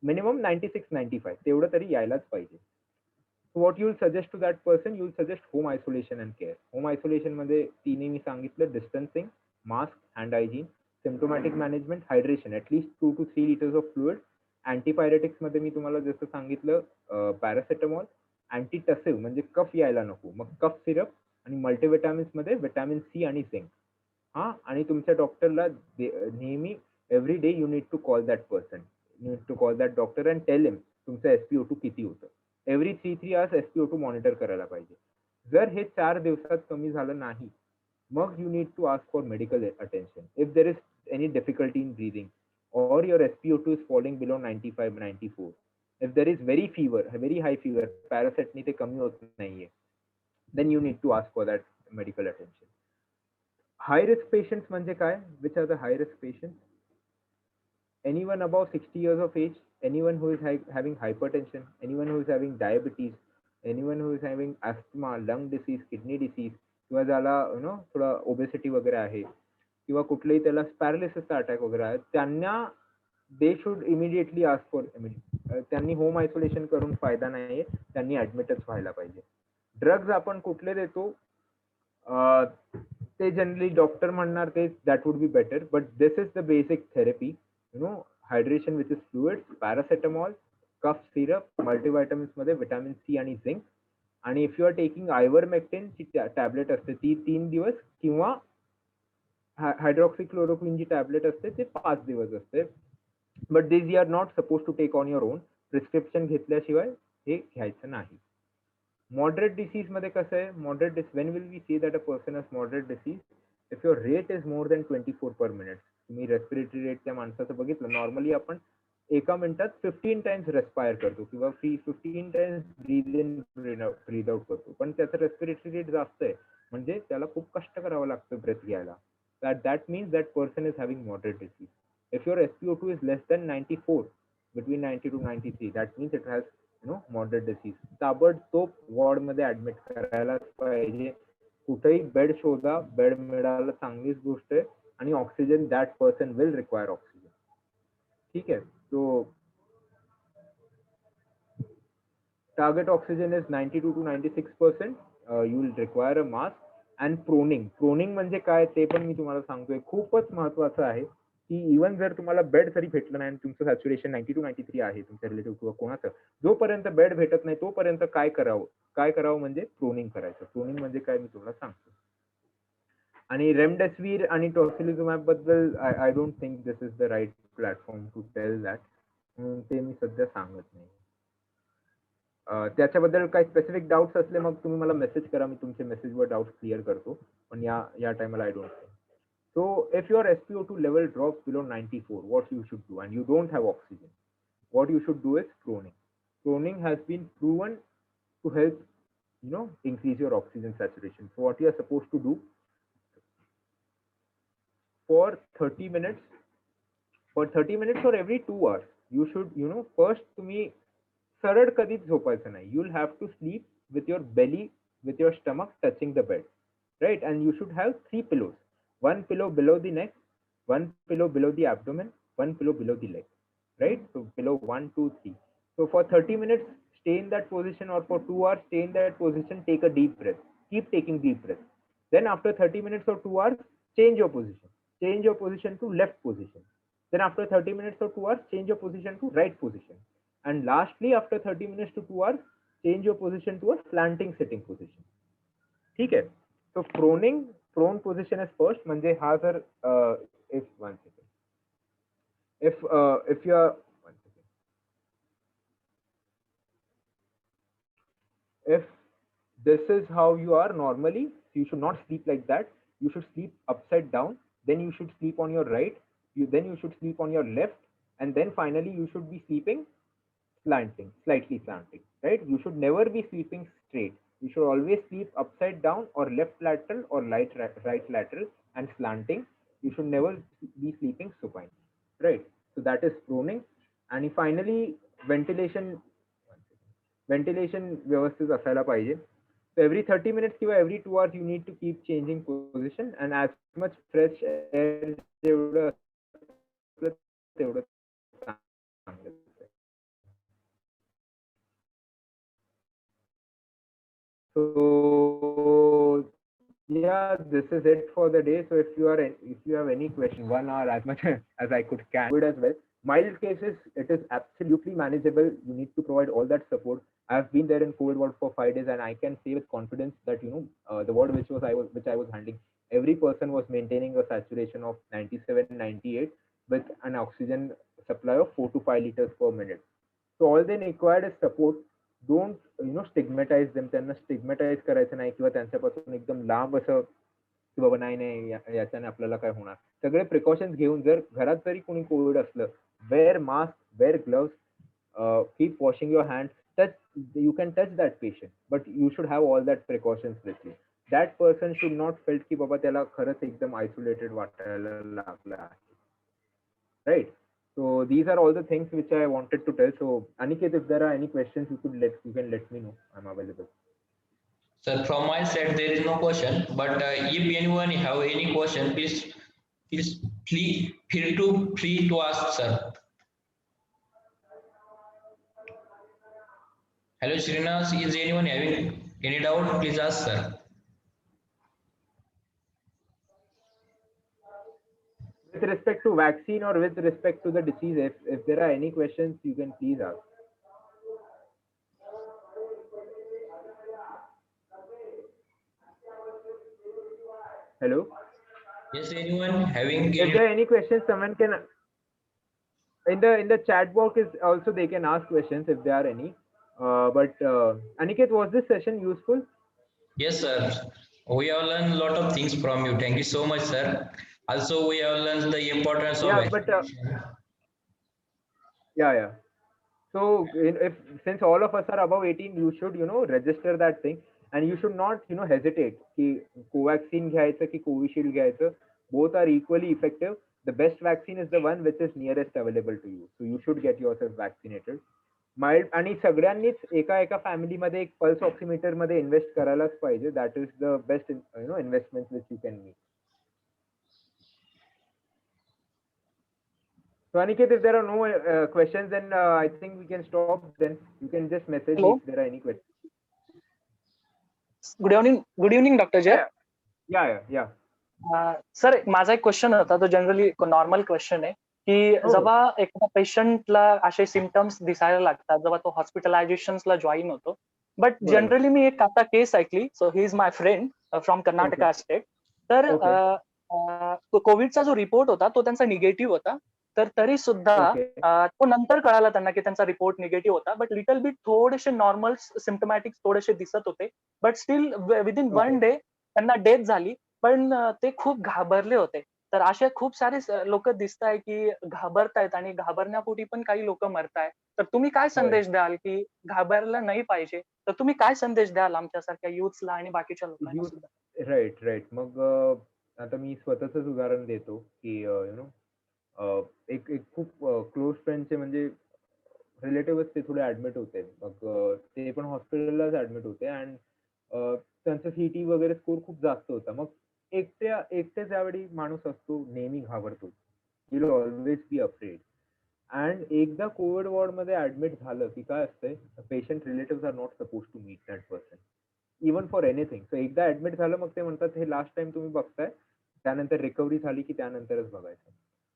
minimum 96, 95 तेवढं तरी यायलाच पाहिजे. So what you will suggest to that person? You will suggest home isolation and care. Home isolation मध्ये तिने मी सांगितलं distancing, mask, hand hygiene, symptomatic management, hydration, at least 2 to 3 liters of fluid. Antipyretics मध्ये मी तुम्हाला जसं सांगितलं पॅरासिटामॉल, अँटीटसिव्ह म्हणजे कफ यायला नको, मग कफ सिरप, आणि मल्टीविटॅमिन्स मध्ये विटॅमिन सी आणि झिंक. आणि तुमच्या डॉक्टरला नेहमी every day you need to call that person, you need to call that doctor and tell him तुमचं SpO2 किती होतं. एव्हरी 3 hours SpO2 मॉनिटर करायला पाहिजे. जर हे 4 दिवसात कमी झालं नाही, मग you need to ask for medical attention. If there is any difficulty in breathing or your SpO2 is falling below 95, 94. If there is very fever, very high fever, parasite ni te kami hot nahi hai, then you need to ask for that medical attention. High risk patients manje kai? Which are the high risk patients? Anyone above 60 years of age, anyone who is having hypertension, anyone who is having diabetes, anyone who is having asthma, lung disease, kidney disease, किंवा ज्याला थोडा obesity वगैरे आहे, किंवा कुठलेही त्याला पॅरालिसिसचा attack वगैरे आहे, त्यांना they should immediately ask for, त्यांनी होम आयसोलेशन करून फायदा नाहीये, त्यांनी ऍडमिटच व्हायला पाहिजे. ड्रग्ज आपण कुठले देतो ते जनरली डॉक्टर म्हणणार ते that would be better, but this is the basic therapy. Hydration which is fluids, paracetamol, cough syrup, multivitamins मध्ये विटॅमिन सी आणि झिंक. आणि if you are taking ivermectin ची टॅबलेट असते ती 3 दिवस, किंवा हायड्रॉक्सिक्लोरोक्विन जी टॅबलेट असते ते 5 दिवस असते. But this you are not suppose to take on your own. Prescription घेतल्याशिवाय हे घ्यायचं नाही. मॉडरेट डिसीज मध्ये कसं आहे, moderate when will we see that a person has moderate disease? If your rate is more than 24 per minute. तुम्ही respiratory rate त्या माणसाचं बघितलं, नॉर्मली आपण एका मिनिटात 15 टाइम्स रेस्पायर करतो किंवा 15 times breathe in breathe out करतो, पण त्याचं रेस्पिरेटरी रेट जास्त आहे, म्हणजे त्याला खूप कष्ट करावं लागतं ब्रेथ घ्यायला. that means that person is having moderate disease. If your SpO2 is less than 94, between 90 to 93, that means it has moderate disease. ताबडतोब वॉर्ड मध्ये ऍडमिट करायलाच पाहिजे. कुठेही बेड शोधा, बेड मिळाला चांगलीच गोष्ट आहे, आणि oxygen that person will require oxygen. ठीक आहे. So target oxygen is 92 to 96%. You will require a mask. And proning म्हणजे काय ते पण मी तुम्हाला सांगतोय, खूपच महत्वाचं आहे की इव्हन जर तुम्हाला बेड जरी भेटलं नाही आणि तुमचं सॅच्युरेशन 90 to 93 आहे तुमच्या रिलेटिव्ह किंवा कोणाचं, जोपर्यंत बेड भेटत नाही तोपर्यंत काय करावं म्हणजे प्रोनिंग करायचं. प्रोनिंग म्हणजे काय मी तुम्हाला सांगतो. आणि रेमडेसिवीर आणि टॉसिलिझुमॅब बद्दल I don't think this is the right platform to tell that, ते मी सध्या सांगत नाही. त्याच्याबद्दल काही स्पेसिफिक डाऊट्स असले मग तुम्ही मला मेसेज करा, मी तुमचे मेसेजवर डाऊट्स क्लिअर करतो, पण या टाइमला आय don't think. So if your SpO2 level drops below 94, what you should do, and you don't have oxygen, what you should do is proning. Proning has been proven to help increase your oxygen saturation. So what you are supposed to do for 30 minutes or every 2 hours, you should first तुम्ही सरळ कधीच झोपायचं नाही. You'll have to sleep with your belly, with your stomach touching the bed, right? And you should have 3 pillows. 1 pillow below the neck, 1 pillow below the abdomen, 1 pillow below the leg, right? So pillow 1, 2, 3. So for 30 minutes, stay in that position, or for 2 hours, stay in that position. Take a deep breath. Keep taking deep breath. Then after 30 minutes or 2 hours, change your position. Change your position to left position. Then after 30 minutes or 2 hours, change your position to right position. And lastly, after 30 minutes to 2 hours, change your position to a slanting sitting position. ठीक है. So prone position is first. म्हणजे हा जर if one second, if you are one second, if this is how you are normally, you should not sleep like that. you should sleep upside down, then you should sleep on your right, then you should sleep on your left, and then finally you should be sleeping slightly slanting, right? You should never be sleeping straight. You should always sleep upside down or left lateral or right lateral and slanting. You should never be sleeping supine, right? So that is proning. And finally, ventilation व्यवस्थित असायला पाहिजे. So every 30 minutes किंवा every 2 hours you need to keep changing position, and as much fresh air जेवढं असलं तेवढं चांगलं. So yeah, this is it for the day. So if you have any question, 1 hour as much as I could can as well. Mild cases, it is absolutely manageable. You need to provide all that support. I've been there in COVID ward for 5 days, and I can say with confidence that the ward which I was handling, every person was maintaining a saturation of 97, 98 with an oxygen supply of 4 to 5 liters per minute. So all they required is support. Don't stigmatize them. त्यांना स्टिग्मॅटाइज करायचं नाही किंवा त्यांच्यापासून एकदम लांब असं की बाबा नाही याच्याने आपल्याला काय होणार. सगळे प्रिकॉशन्स घेऊन जर घरात जरी कोणी कोविड असलं, wear mask, wear gloves, keep washing your hands. Touch, you can touch that patient, but you should have all that precautions with you. That person should not felt की बाबा त्याला खरंच एकदम आयसोलेटेड वाटायला लागलं आहे, right? So these are all the things which I wanted to tell. So Aniket, if there are any questions, you can let me know. I'm available. Sir, from my side there is no question, but if anyone have any question, please feel free to ask, sir. Hello Srinath, is anyone having any doubt? Please ask, sir. With respect to vaccine or with respect to the disease, if there are any questions, you can please ask. Hello? Yes, anyone having If there are any questions, someone can in the chat box is also they can ask questions if there are any. But Aniket, was this session useful? Yes, sir. We have learned a lot of things from you. Thank you so much, sir. Also, we have learned the importance of vaccination. Yeah. So if since all of us are above 18, you should register that thing, and you should not hesitate ki Covaxin घ्यायचं की Covishield घ्यायचं. Both are equally effective. The best vaccine is the one which is nearest available to you. So you should get yourself vaccinated. Mild. आणि सगळ्यांनीच एका फॅमिलीमध्ये एक pulse oximeter मध्ये invest करायलाच पाहिजे. That is the best investment which you can make. So Aniket, if there are no questions, then I think we can stop. Then you can just message me if there are any questions. Good evening doctor जय. Yeah. Sir, माझा एक question होता, तो generally normal question आहे की जेव्हा एखाद्या पेशंटला असे सिम्पटम्स दिसायला लागतात जेव्हा तो हॉस्पिटलायझेशनला जॉईन होतो, बट जनरली मी एक आता केस ऐकली. So he is my friend from Karnataka state. तर कोविडचा जो रिपोर्ट होता तो त्यांचा निगेटिव्ह होता. तर तरी सुद्धा तो नंतर कळाला त्यांना की त्यांचा रिपोर्ट निगेटिव्ह होता, बट लिटल बिट थोडेसे नॉर्मल सिम्पटमॅटिक्स थोडेसे दिसत होते, बट स्टील विदिन 1 डे त्यांना डेथ झाली. पण ते खूप घाबरले होते. तर असे खूप सारे लोक दिसत आहे की घाबरतायत आणि घाबरण्यापोटी पण काही लोक मरताय. तर तुम्ही काय संदेश द्याल की घाबरला नाही पाहिजे? तर तुम्ही काय संदेश द्याल आमच्यासारख्या युथला आणि बाकीच्या लोकांना सुद्धा? राईट. मग आता मी स्वतःच उदाहरण देतो की एक खूप क्लोज फ्रेंडचे म्हणजे रिलेटिव्ह ते थोडे ऍडमिट होते. मग ते पण हॉस्पिटललाच ऍडमिट होते आणि त्यांचा सीटी वगैरे स्कोर खूप जास्त होता. मग एकटे ज्यावेळी माणूस असतो नेहमी घाबरतो. He will always be afraid. And एकदा कोविड वॉर्ड मध्ये ऍडमिट झालं की काय असतंय, patient relative are not suppose to meet that person even for anything. So एकदा ऍडमिट झालं मग ते म्हणतात हे लास्ट टाइम तुम्ही बघताय, त्यानंतर रिकव्हरी झाली की त्यानंतरच बघायचं.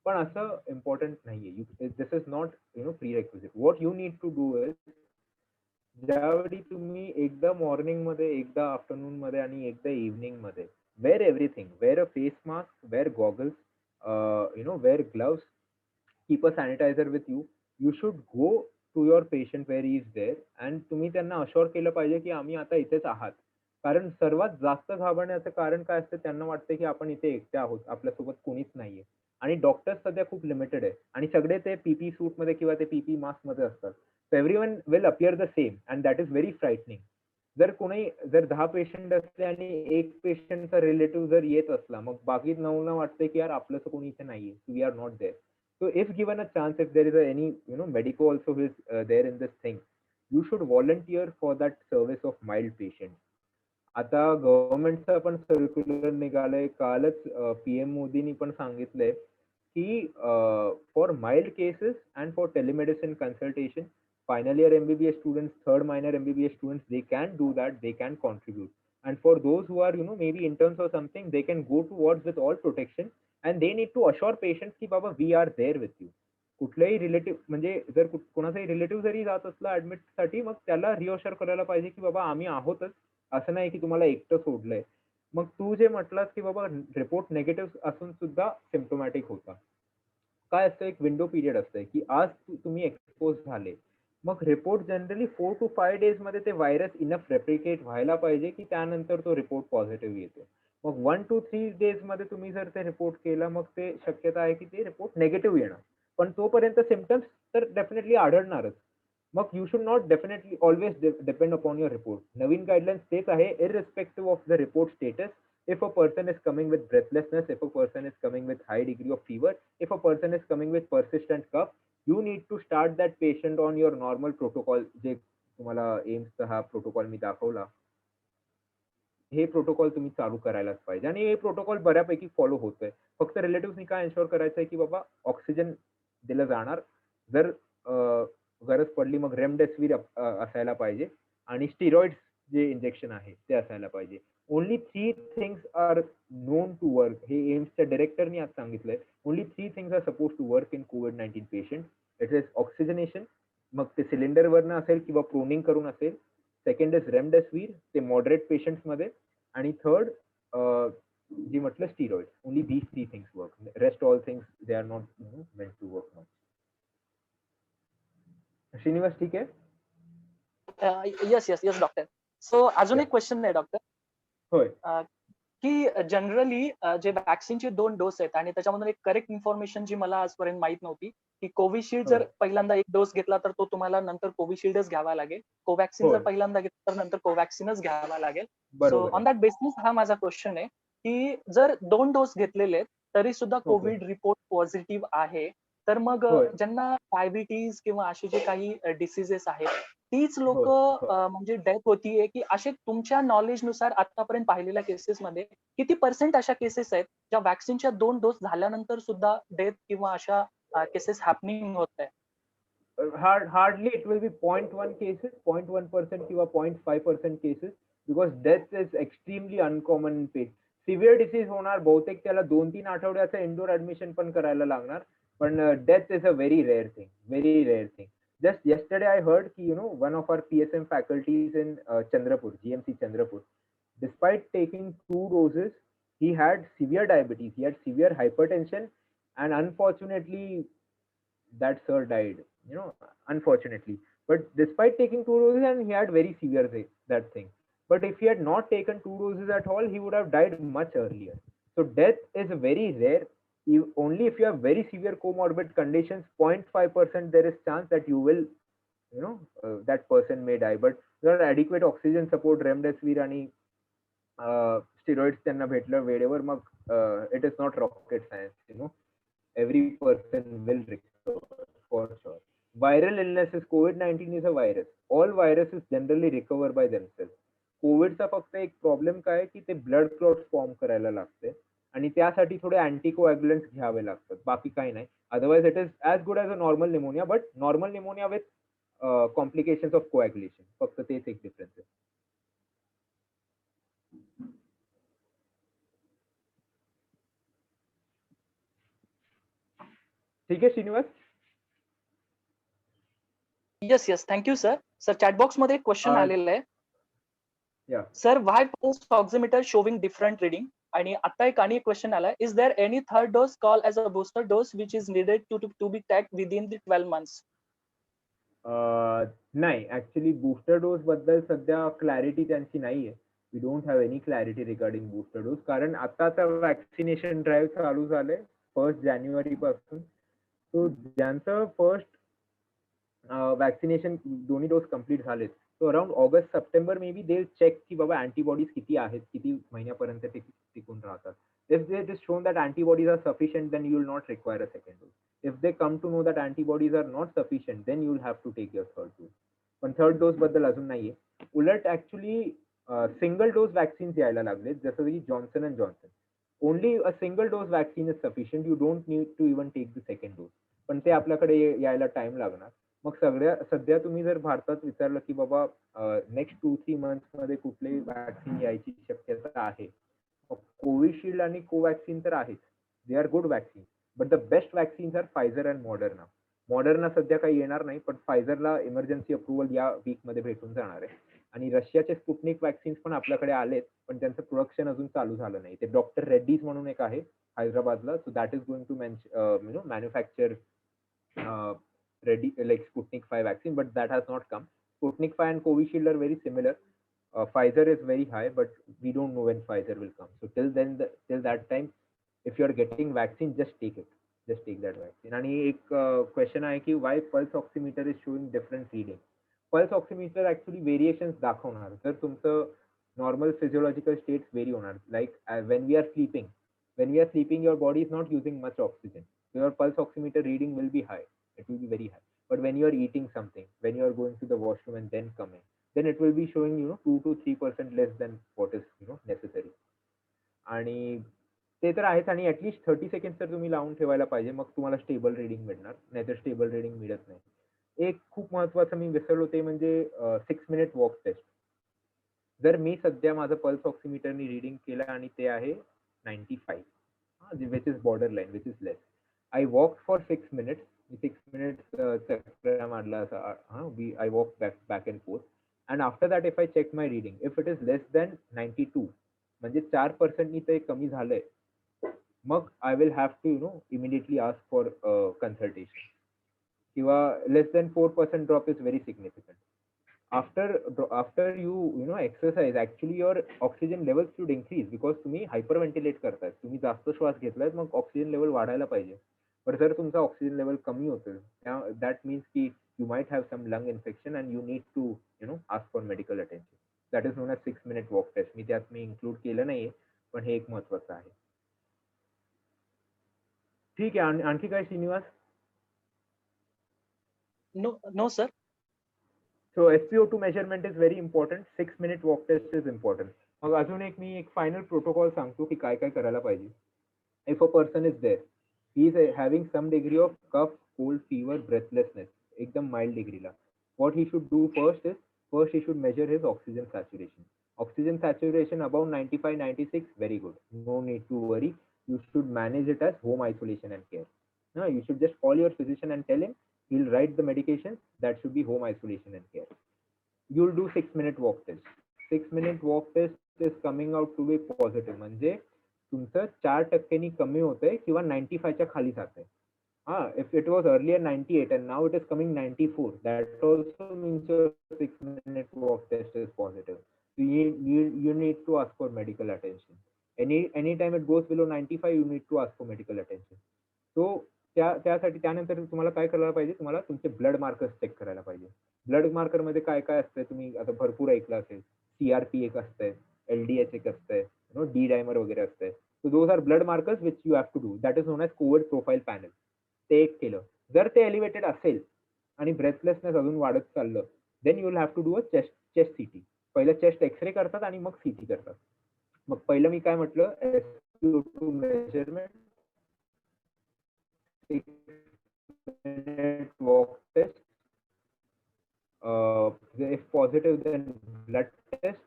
पण असं इम्पॉर्टंट नाहीये. This is not prerequisite. What you need to do is, ज्यावेळी तुम्ही एकदा मॉर्निंग मध्ये, एकदा आफ्टरनून मध्ये आणि एकदा इव्हनिंग मध्ये wear everything, wear a face mask, wear goggles, wear gloves, keep a sanitizer with you. You should go to your patient where he is there and तुम्ही त्यांना अश्योर केलं पाहिजे की आम्ही आता इथेच आहात. कारण सर्वात जास्त घाबरण्याचं कारण काय असतं, त्यांना वाटतं की आपण इथे एकटे आहोत, आपल्यासोबत कोणीच नाहीये. आणि डॉक्टर्स सध्या खूप लिमिटेड आहे आणि सगळे ते पीपी सूटमध्ये किंवा ते पीपी मास्कमध्ये असतात. So everyone will appear the same and that is very frightening. जर 10 पेशंट असले आणि एक पेशंटचा रिलेटिव्ह जर येत असला, मग बाकी 9ला वाटतंय की यार आपलंसं कोणी इथे नाहीये. We are not there. So if given a chance, if there is any medico also who is there in this thing, you should volunteer for that service of mild patients. आता गव्हर्नमेंटचं पण सर्क्युलर निघालंय कालच, PM मोदींनी पण सांगितलंय की for mild cases and for telemedicine consultation, final year MBBS students, third minor MBBS students, they can do that, they can contribute. And for those who are, maybe interns or something, they can go to wards with all protection and they need to assure patients की बाबा we are there with you. कुठल्याही relative म्हणजे जर कोणाचाही relative जरी जात असला admit साठी, मग त्याला रिअश्युअर करायला पाहिजे की बाबा आम्ही आहोतच, असं नाही की तुम्हाला एकटं सोडलंय. मग तू जे म्हटलास की बाबा रिपोर्ट नेगेटिव्ह असून सुद्धा सिम्प्टोमॅटिक होता, काय असतं एक विंडो पिरियड असतंय की आज तुम्ही एक्सपोज झाले, मग रिपोर्ट जनरली 4 to 5 days मध्ये ते व्हायरस इनफ रेप्लिकेट व्हायला पाहिजे की त्यानंतर तो रिपोर्ट पॉझिटिव्ह येतो. मग 1 to 3 days मध्ये तुम्ही जर ते रिपोर्ट केला, मग ते शक्यता आहे की ते रिपोर्ट नेगेटिव्ह येणार, पण तोपर्यंत सिम्पटम्स तर डेफिनेटली आढळणारच. मग you should not definitely always depend upon your report. नवीन गाईडलाईन्स तेच आहे, irrespective of the report status. If a person is coming with breathlessness, if a person is coming with high degree of fever, if a person is coming with persistent cough, you need to start that patient on your normal protocol. जे तुम्हाला एम्सचा हा protocol मी दाखवला, हे protocol तुम्ही चालू करायलाच पाहिजे आणि हे protocol बऱ्यापैकी follow होतोय. फक्त रिलेटिव्हनी काय एन्शुअर करायचं आहे की बाबा ऑक्सिजन दिलं जाणार, जर गरज पडली मग रेमडेसिवीर असायला पाहिजे आणि स्टिरॉइड्स जे इंजेक्शन आहे ते असायला पाहिजे. Only 3 things are known to work. हे एम्सच्या डायरेक्टरनी आज सांगितलंय. Only 3 things are suppose to work in COVID-19 patient. It is oxygenation, मग ते सिलेंडरवरनं असेल किंवा प्रोनिंग करून असेल. सेकंड इज रेमडेसिवीर, ते मॉडरेट पेशंट्स मध्ये. आणि थर्ड जी म्हटलं steroid. Only these 3 things work. Rest all things they are not meant to work much. Srinivas ठीक आहे? Yes doctor. सो अजून एक क्वेश्चन आहे डॉक्टर. होय. की जनरली जे वॅक्सिनचे 2 डोस आहेत आणि त्याच्यामधून एक करेक्ट इन्फॉर्मेशन जी मला आजपर्यंत माहित नव्हती की कोविशिल्ड जर पहिल्यांदा एक डोस घेतला तर तो तुम्हाला नंतर कोविशिल्डच घ्यावा लागेल, कोवॅक्सिन जर पहिल्यांदा घेतला तर नंतर कोवॅक्सिनच घ्यावा लागेल. सो ऑन दॅट बेसिस हा माझा क्वेश्चन आहे की जर 2 डोस घेतलेले तरी सुद्धा कोविड रिपोर्ट पॉझिटिव्ह आहे, तर मग ज्यांना डायबिटीज किंवा असे जे काही डिसीजेस आहेत तीच लोक म्हणजे डेथ होतीये, की असे तुमच्या नॉलेजनुसार आतापर्यंत पाहिलेल्या केसेसमध्ये किती पर्सेंट अशा केसेस आहेत ज्या वॅक्सिनच्या 2 डोस झाल्यानंतर सुद्धा डेथ किंवा अशा केसेस हॅपनिंग होत आहे? Hardly it will be 0.1 cases, 0.1% किंवा 0.5% cases, because death is extremely uncommon in pain. Severe disease होणार, बहुतेक त्याला 2-3 आठवड्याचं इंडोर ऍडमिशन पण करायला लागणार, पण death is a very rare thing, very rare thing. Just yesterday I heard ki, one of our PSM faculties in Chandrapur, GMC Chandrapur, despite taking 2 doses, he had severe diabetes, he had severe hypertension, and unfortunately that sir died, unfortunately. But despite taking 2 doses, and he had very severe that thing. But if he had not taken 2 doses at all, he would have died much earlier. So death is very rare. Only if you have very severe comorbid conditions, 0.5% there is chance that you will, that person may die. But there are adequate oxygen support, remdesivir आणि steroids त्यांना भेटलं वेळेवर, मग it is not rocket science, every person will recover for sure. Viral illnesses, COVID-19 is a virus. All viruses generally recover by themselves. कोविडचा फक्त एक problem काय की ते ब्लड क्लॉट फॉर्म करायला लागते आणि त्यासाठी थोडे अँटीकोॲग्युलंट्स घ्यावे लागतात, बाकी काही नाही. Otherwise it is as good as a normal pneumonia, but normal pneumonia with complications of coagulation, फक्त तेच एक डिफरन्स आहे. ठीक आहे Srinivas? Yes thank you sir. Sir chatbox मध्ये एक क्वेश्चन आलेला आहे. Sir, why post oximeter showing different reading? आणि आता एक क्वेश्चन आला, is there any third dose call as a booster dose which is needed to be take within the 12 months? नाही, actually booster dose बद्दल सध्या clarity त्यांची नाहीये. we don't have any clarity regarding booster dose. कारण आता vaccination drive चालू झाले 1st January पासून. So ज्यांचं first vaccination दोन्ही डोस कंप्लीट झालेत. So around August, September maybe they'll check की बाबा antibodies किती आहेत, किती महिन्यापर्यंत ते टिकून राहतात. If they just shown that antibodies are sufficient, then you will not require a second dose. If they come to know that antibodies are not sufficient, then you will have to take your third dose. पण third डोस बद्दल अजून नाहीये. उलट actually single डोस vaccines यायला लागलेत, जसं की Johnson and Johnson. Only a single dose vaccine is sufficient, you don't need to even take the second dose. पण ते आपल्याकडे यायला टाइम लागणार. मग सध्या तुम्ही जर भारतात विचारलं की बाबा नेक्स्ट 2-3 मंथ्स मध्ये कुठली वॅक्सिन यायची शक्यता आहे, कोविशिल्ड आणि कोवॅक्सिन तर आहेच, they are good vaccine. But the best vaccines are Pfizer and Moderna. Moderna सध्या काही येणार नाही, पण फायझरला इमर्जन्सी अप्रुव्हल या वीक मध्ये भेटून जाणार आहे. आणि रशियाचे स्पुटनिक वॅक्सिन्स पण आपल्याकडे आलेत, पण त्यांचं प्रोडक्शन अजून चालू झालं नाही. ते डॉक्टर रेड्डीज म्हणून एक आहे हैदराबादला, so that is going to manufacture ready like Sputnik 5 vaccine, but that has not come. Sputnik 5 and Covishield are very similar. Pfizer is very high, but we don't know when Pfizer will come. So till then, till that time, if you are getting vaccine, just take it. Just take that vaccine. And एक question आहे की why pulse oximeter is showing different reading. Pulse oximeter actually variations दाखवणार. तर तुमचं normal physiological states vary होणार. Like when we are sleeping, your body is not using much oxygen. So your pulse oximeter reading will be high. It will be very high. But when you are eating something, when you are going to the washroom and then coming, then it will be showing 2 to 3% less than what is necessary. आणि ते तर आहेच. आणि at least 30 second तर तुम्ही लावून ठेवायला पाहिजे, मग तुम्हाला स्टेबल रिडिंग मिळणार, नाहीतर स्टेबल रिडिंग मिळत नाही. एक खूप महत्वाचं मी विसरलो ते म्हणजे 6 मिनिट वॉक टेस्ट. जर मी सध्या माझं पल्स ऑक्सिमीटरनी रिडिंग केलं आणि ते आहे 95, which is border line, which is less. I walked for 6 minutes. 6 minutes I walked back and forth. And after that, if I check my reading, if it is less than 92, म्हणजे 4% नी ते कमी झालंय, मग I will have to immediately ask for consultation. किंवा less than 4% drop is very significant. After you exercise, actually your oxygen levels should increase because तुम्ही hyperventilate करताय, तुम्ही जास्त श्वास घेतलाय, मग ऑक्सिजन लेवल वाढायला पाहिजे. पण जर तुमचा ऑक्सिजन लेवल कमी होतोय, दॅट मीन्स की you might have some lung infection and you need to ask for medical attention. That is known as 6 minute walk test. मी त्यात इन्क्लूड केलं नाहीये, पण हे एक महत्वाचं आहे. ठीक आहे. आणखी काय Srinivas? No sir. So SpO2 measurement is very important. 6 minute walk test is important. मग अजून मी एक फायनल प्रोटोकॉल सांगतो की काय काय करायला पाहिजे. If a person is there, he is having some degree of cough, cold, fever, breathlessness, एकदम mild degree La, what he should do first he should measure his oxygen saturation. Oxygen saturation above 95, 96, very good. No need to worry. You should manage it as home isolation and care. No, you should just call your physician and tell him. He'll write the medications. That should be home isolation and care. You'll do 6 minute walk test. 6 minute walk test is coming out to be positive. म्हणजे तुमचं 4% कमी होतंय किंवा 95 च्या खाली जातंय. If it was earlier 98 and now it is coming 94, that also means your 6 minute walk test is positive. So you need to ask for medical attention. Anytime it goes below 95, you need to ask for medical attention. So त्यासाठी त्यानंतर तुम्हाला काय करायला पाहिजे, तुम्हाला तुमचे blood markers check करायला पाहिजे. ब्लड मार्कर मध्ये काय काय असतंय तुम्ही आता भरपूर ऐकलं असेल. CRP एक असतंय, LDH एक असतंय, डी डायमर वगैरे असतंय. So those are blood markers which you have to do. That is known as COVID profile panel. ते एक केलं. जर ते एलिव्हेटेड असेल आणि ब्रेथलेसनेस अजून वाढत चाललं, then you will have to do a chest CT. पहिलं चेस्ट एक्सरे करतात आणि मग सीटी करतात. मग पहिलं मी काय म्हटलं, SpO2 measurement, 6 minute walk test. If positive, then blood test.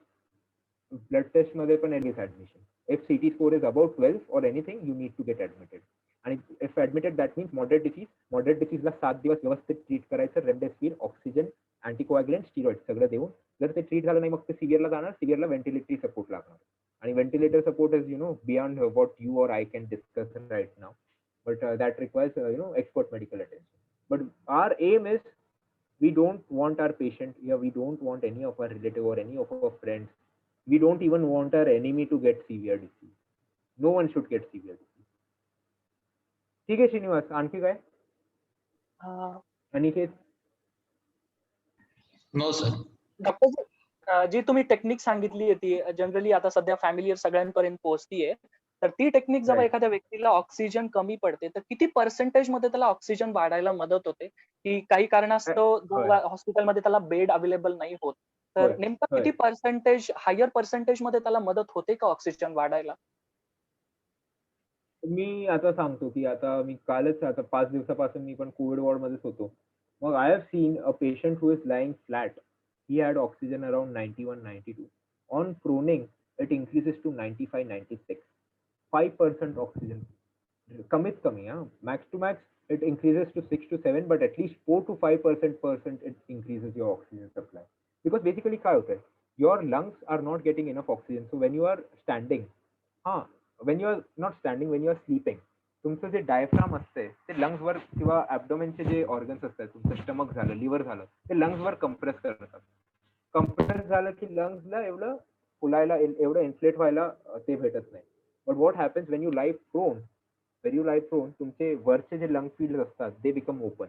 Blood test मध्ये पण admission. If CT score is above 12 or anything, you need to get admitted. आणि if admitted, that means moderate disease. Moderate disease ला 7 दिवस व्यवस्थित treat करायचं, remdesivir, oxygen, अँटीकोॲग्युलंट, steroid सगळं देऊन. जर ते ट्रीट झालं नाही, मग ते सिव्हिअरला जाणार. सिव्हिअरला व्हेंटिलेटरी सपोर्ट लागणार. आणि ventilator support is beyond what you or I can discuss right now. But that requires expert medical attention. But our aim is, we don't want our patient, we don't want any of our relative or any of our friends, We don't even want our enemy to get severe disease. No one should get severe disease. ठीक आहे श्रीनिवास, आणखी काय? Aniket? No, sir. Doctor जी तुम्ही technique सांगितली ती generally आता सध्या फॅमिलीवर सगळ्यांपर्यंत पोहोचतीये, तर ती टेक्निक जेव्हा Right. एखाद्या व्यक्तीला ऑक्सिजन कमी पडते तर किती पर्सेंटेज मध्ये त्याला ऑक्सिजन वाढायला मदत होते, की काही कारणास्तव हॉस्पिटलमध्ये त्याला बेड अवेलेबल नाही होत, तर नेमकं किती पर्सेंटेज, हायर पर्सेंटेज मध्ये त्याला मदत होते का ऑक्सिजन वाढायला? मी आता सांगतो की आता मी कालच आता 5 दिवसापासून मी पण कोविड वॉर्ड मध्येच होतो. मग I have seen a patient who is lying flat. He had oxygen around 91-92. On proning it increases to 95-96. 5% oxygen कमीत कमी, max to max it increases to 6 to 7, but at least 4 to 5% it increases your oxygen supply. Because basically काय होतंय, your lungs are not getting enough oxygen. So when you are standing, when you are not standing, when you are sleeping, तुमचं जे diaphragm असते ते lungs वर किंवा ऍब्डोमेनचे जे organs असतात, तुमचं stomach झालं, liver झालं, ते लंग्स वर कंप्रेस करतात. कंप्रेस झालं की लंग्सला एवढं फुलायला, एवढं इन्फ्लेट व्हायला ते भेटत नाही. But what happens when you lie prone, तुमचे वरचे जे लंग फील्ड असतात they become open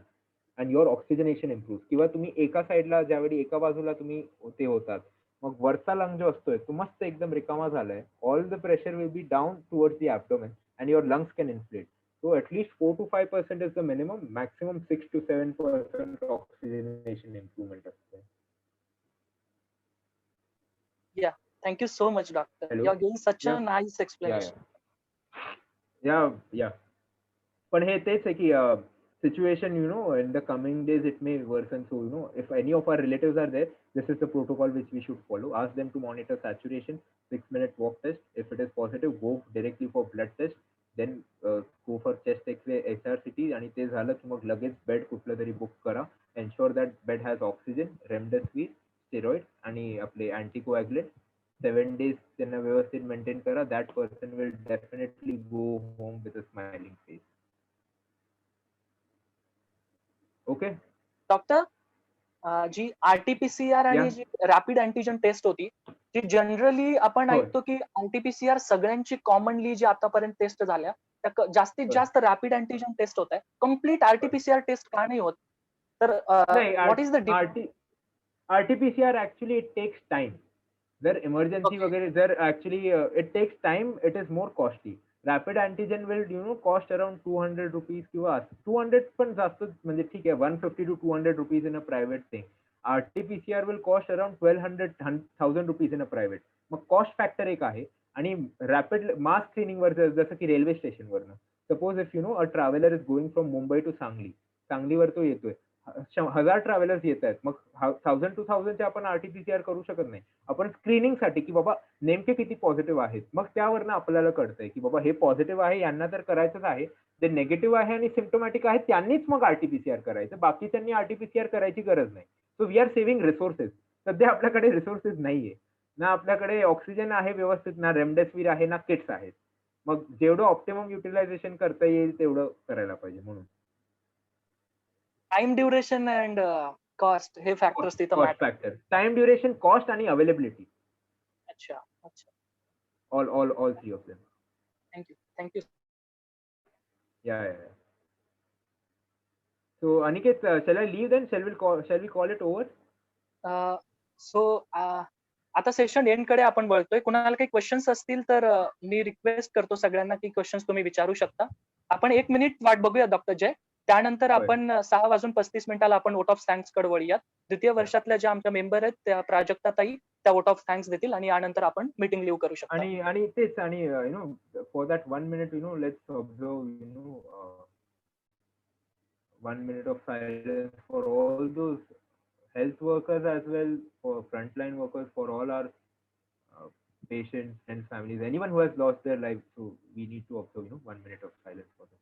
and your oxygenation improve. किंवा तुम्ही एका साईडला ज्यावेळी एका बाजूला तुम्ही ते होतात, मग वरचा लंग जो असतोय तो मस्त एकदम रिकामा झालाय. All the pressure will be down towards the abdomen and your lungs can inflate. So at least 4 to 5% is the minimum. Maximum 6 to 7% oxygenation improvement असते. Yeah, thank you so much, doctor. Hello? You are giving such a Yeah. nice explanation. Yeah. पण हे तेच आहे की situation, in the coming days it may worsen. So if any of our relatives are there, this is the protocol which we should follow. Ask them to monitor saturation, 6-minute walk test. If it is positive, go directly for blood test. Then go for chest x-ray, HRCT, आणि ते झालं की मग लगेच bed कुठलं तरी book करा. Ensure that bed has oxygen, remdesivir, steroid आणि आपले anticoagulant. 7 days त्यांना व्यवस्थित मेंटेन करा. That person will definitely go home with a smiling face. Okay. Doctor, जी आरटीपीसीआर आणि जी रॅपिड अँटीजन टेस्ट होती, ती जनरली आपण ऐकतो की आरटीपीसीआर सगळ्यांची कॉमनली जी आतापर्यंत टेस्ट झाल्या त्या जास्तीत जास्त रॅपिड अँटीजन टेस्ट होत आहे. कम्प्लीट आरटीपीसीआर टेस्ट का नाही होत? तर what is the RTPCR actually it takes time. जर इमर्जन्सी वगैरे जर actually it takes time, it is more costly. Rapid antigen will cost around 200 rupees किंवा 200 पण जास्त, म्हणजे ठीक आहे 150 to 200 rupees in a private thing. RTPCR will cost around 1200 rupees in a private. मग कॉस्ट फॅक्टर एक आहे. आणि रॅपिड मास स्क्रीनिंग वर जसं की रेल्वे स्टेशनवरनं, suppose if a traveller is going from Mumbai to सांगलीवर तो येतोय, 1000 ट्रॅव्हलर्स येत आहेत, मग 1000 to 1000 आपण आरटीपीसीआर करू शकत नाही. आपण स्क्रीनिंगसाठी की बाबा नेमके किती पॉझिटिव्ह आहेत, मग त्यावरनं आपल्याला कळतंय की बाबा हे पॉझिटिव्ह आहे, यांना तर करायचंच आहे. जे नेगेटिव्ह आहे आणि सिम्प्टोमॅटिक आहे त्यांनीच मग आरटीपीसीआर करायचं, बाकीच्यांनी आरटीपीसीआर करायची गरज नाही. So we are saving resources. सध्या आपल्याकडे रिसोर्सेस नाहीये ना, आपल्याकडे ऑक्सिजन आहे व्यवस्थित, ना रेमडेसिवीर आहे, ना किट्स आहेत. मग जेवढं ऑप्टिमम युटिलायझेशन करता येईल तेवढं करायला पाहिजे. म्हणून टाइम ड्युरेशन अँड कॉस्ट हे फॅक्टर्स तिथं cost factor, time duration, cost आणि अवेलेबिलिटी. अच्छा. all three of them. Thank you. Yeah. So Aniket, shall I leave then? Shall we call it over? सो आता सेशन एंड कडे आपण वळतोय. कुणाला काही questions असतील तर मी रिक्वेस्ट करतो सगळ्यांना की क्वेश्चन्स तुम्ही विचारू शकता. आपण 1 मिनिट वाट बघूया डॉक्टर जय. त्यानंतर आपण 6:35 आपण वोट ऑफ थँक्स कडे वळूयात. द्वितीय वर्षातल्या ज्या आमच्या मेंबर आहेत त्या प्राजक्ताताई त्या वोट ऑफ थँक्स देतील आणि यानंतर आपण मीटिंग लिव्ह करू शकतो. आणि तेच, आणि for that 1 minute let's observe 1 minute of silence for all those health workers as well, for frontline workers, for all our patients and families, anyone who has lost their lives. So we need to observe 1 minute of silence for them.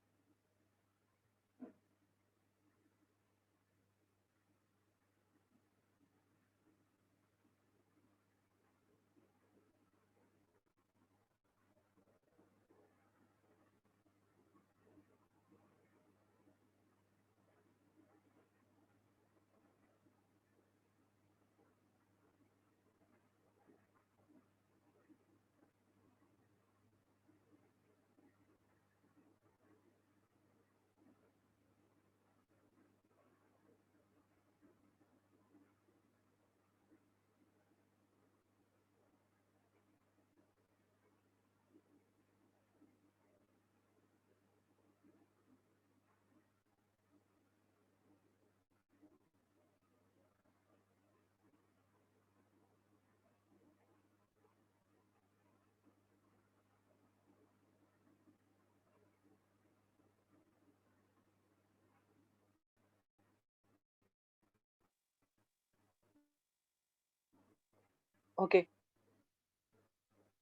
Okay.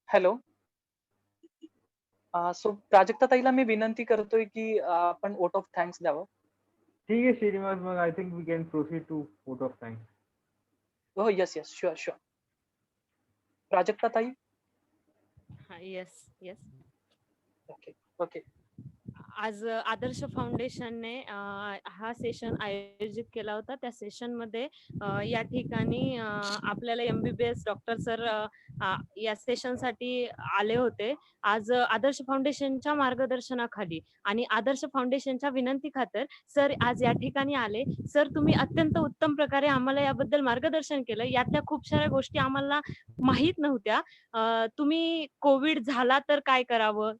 Hello. So Prajakta ताईला मी विनंती करतोय की आपण vote of thanks द्यावं. ठीक आहे श्रीनिवास, मग I think we can proceed to vote of thanks. हो, yes yes, sure sure. Prajakta ताई. Yes yes. Okay okay. आज आदर्श फाउंडेशनने हा सेशन आयोजित केला होता. त्या सेशन मध्ये या ठिकाणी आपल्याला MBBS डॉक्टर सर या सेशन साठी आले होते. आज आदर्श फाउंडेशनच्या मार्गदर्शनाखाली आणि आदर्श फाउंडेशनच्या विनंती खातर सर आज या ठिकाणी आले. सर, तुम्ही अत्यंत उत्तम प्रकारे आम्हाला याबद्दल मार्गदर्शन केलं. यातल्या खूप साऱ्या गोष्टी आम्हाला माहित नव्हत्या. तुम्ही कोविड झाला तर काय करावं,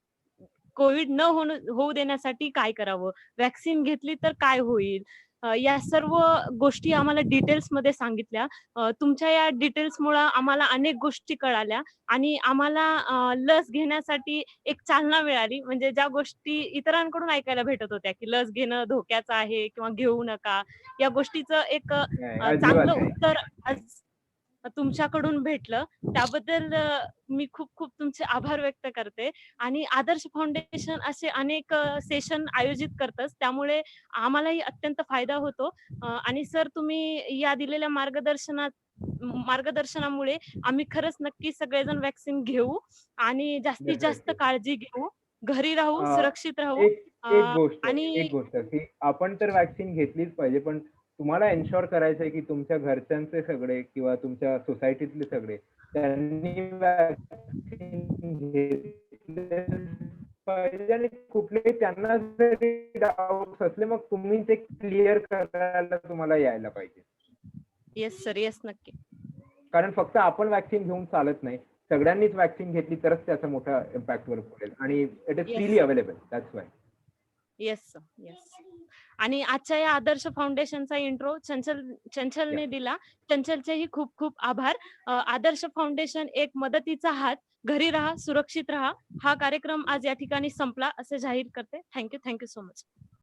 कोविड न होऊ देण्यासाठी काय करावं, वॅक्सिन घेतली तर काय होईल, या सर्व गोष्टी आम्हाला डिटेल्स मध्ये सांगितल्या. तुमच्या या डिटेल्समुळे आम्हाला अनेक गोष्टी कळाल्या आणि आम्हाला लस घेण्यासाठी एक चालना मिळाली. म्हणजे ज्या गोष्टी इतरांकडून ऐकायला भेटत होत्या की लस घेणं धोक्याचं आहे किंवा घेऊ नका, या गोष्टीचं एक चांगलं उत्तर आज तुमच्याकडून भेटलं. त्याबद्दल मी खूप खूप तुमचे आभार व्यक्त करते. आणि आदर्श फाउंडेशन असे अनेक सेशन आयोजित करतच, त्यामुळे आम्हालाही अत्यंत फायदा होतो. आणि सर, तुम्ही या दिलेल्या मार्गदर्शनामुळे आम्ही खरंच नक्की सगळेजण वॅक्सिन घेऊ आणि जास्तीत जास्त काळजी घेऊ, घरी राहू, सुरक्षित राहू. एक गोष्ट की आपण तर वॅक्सिन घेतलीच पाहिजे, पण तुम्हाला एन्शुअर करायचं आहे की तुमच्या घरच्यांचे सगळे किंवा तुमच्या सोसायटीतले सगळे त्यांनी वॅक्सिन घेतले पाहिजे. आणि कुठलेही त्यांना जरी डाऊट असले मग तुम्ही ते क्लिअर करायला तुम्हाला यायला पाहिजे. येस सर, येस, नक्की. कारण फक्त आपण वॅक्सिन घेऊन चालत नाही, सगळ्यांनीच वॅक्सिन घेतली तरच त्याचा मोठा इम्पॅक्ट वर पडेल. आणि it is freely available, that's why. Yes sir, yes. आणि आजच्या या आदर्श फाउंडेशनचा इंट्रो चंचलने दिला. चंचलचेही खूप खूप आभार. आदर्श फाउंडेशन एक मदतीचा हात, घरी राहा, सुरक्षित राहा. हा कार्यक्रम आज या ठिकाणी संपला असे जाहीर करते. Thank you so much.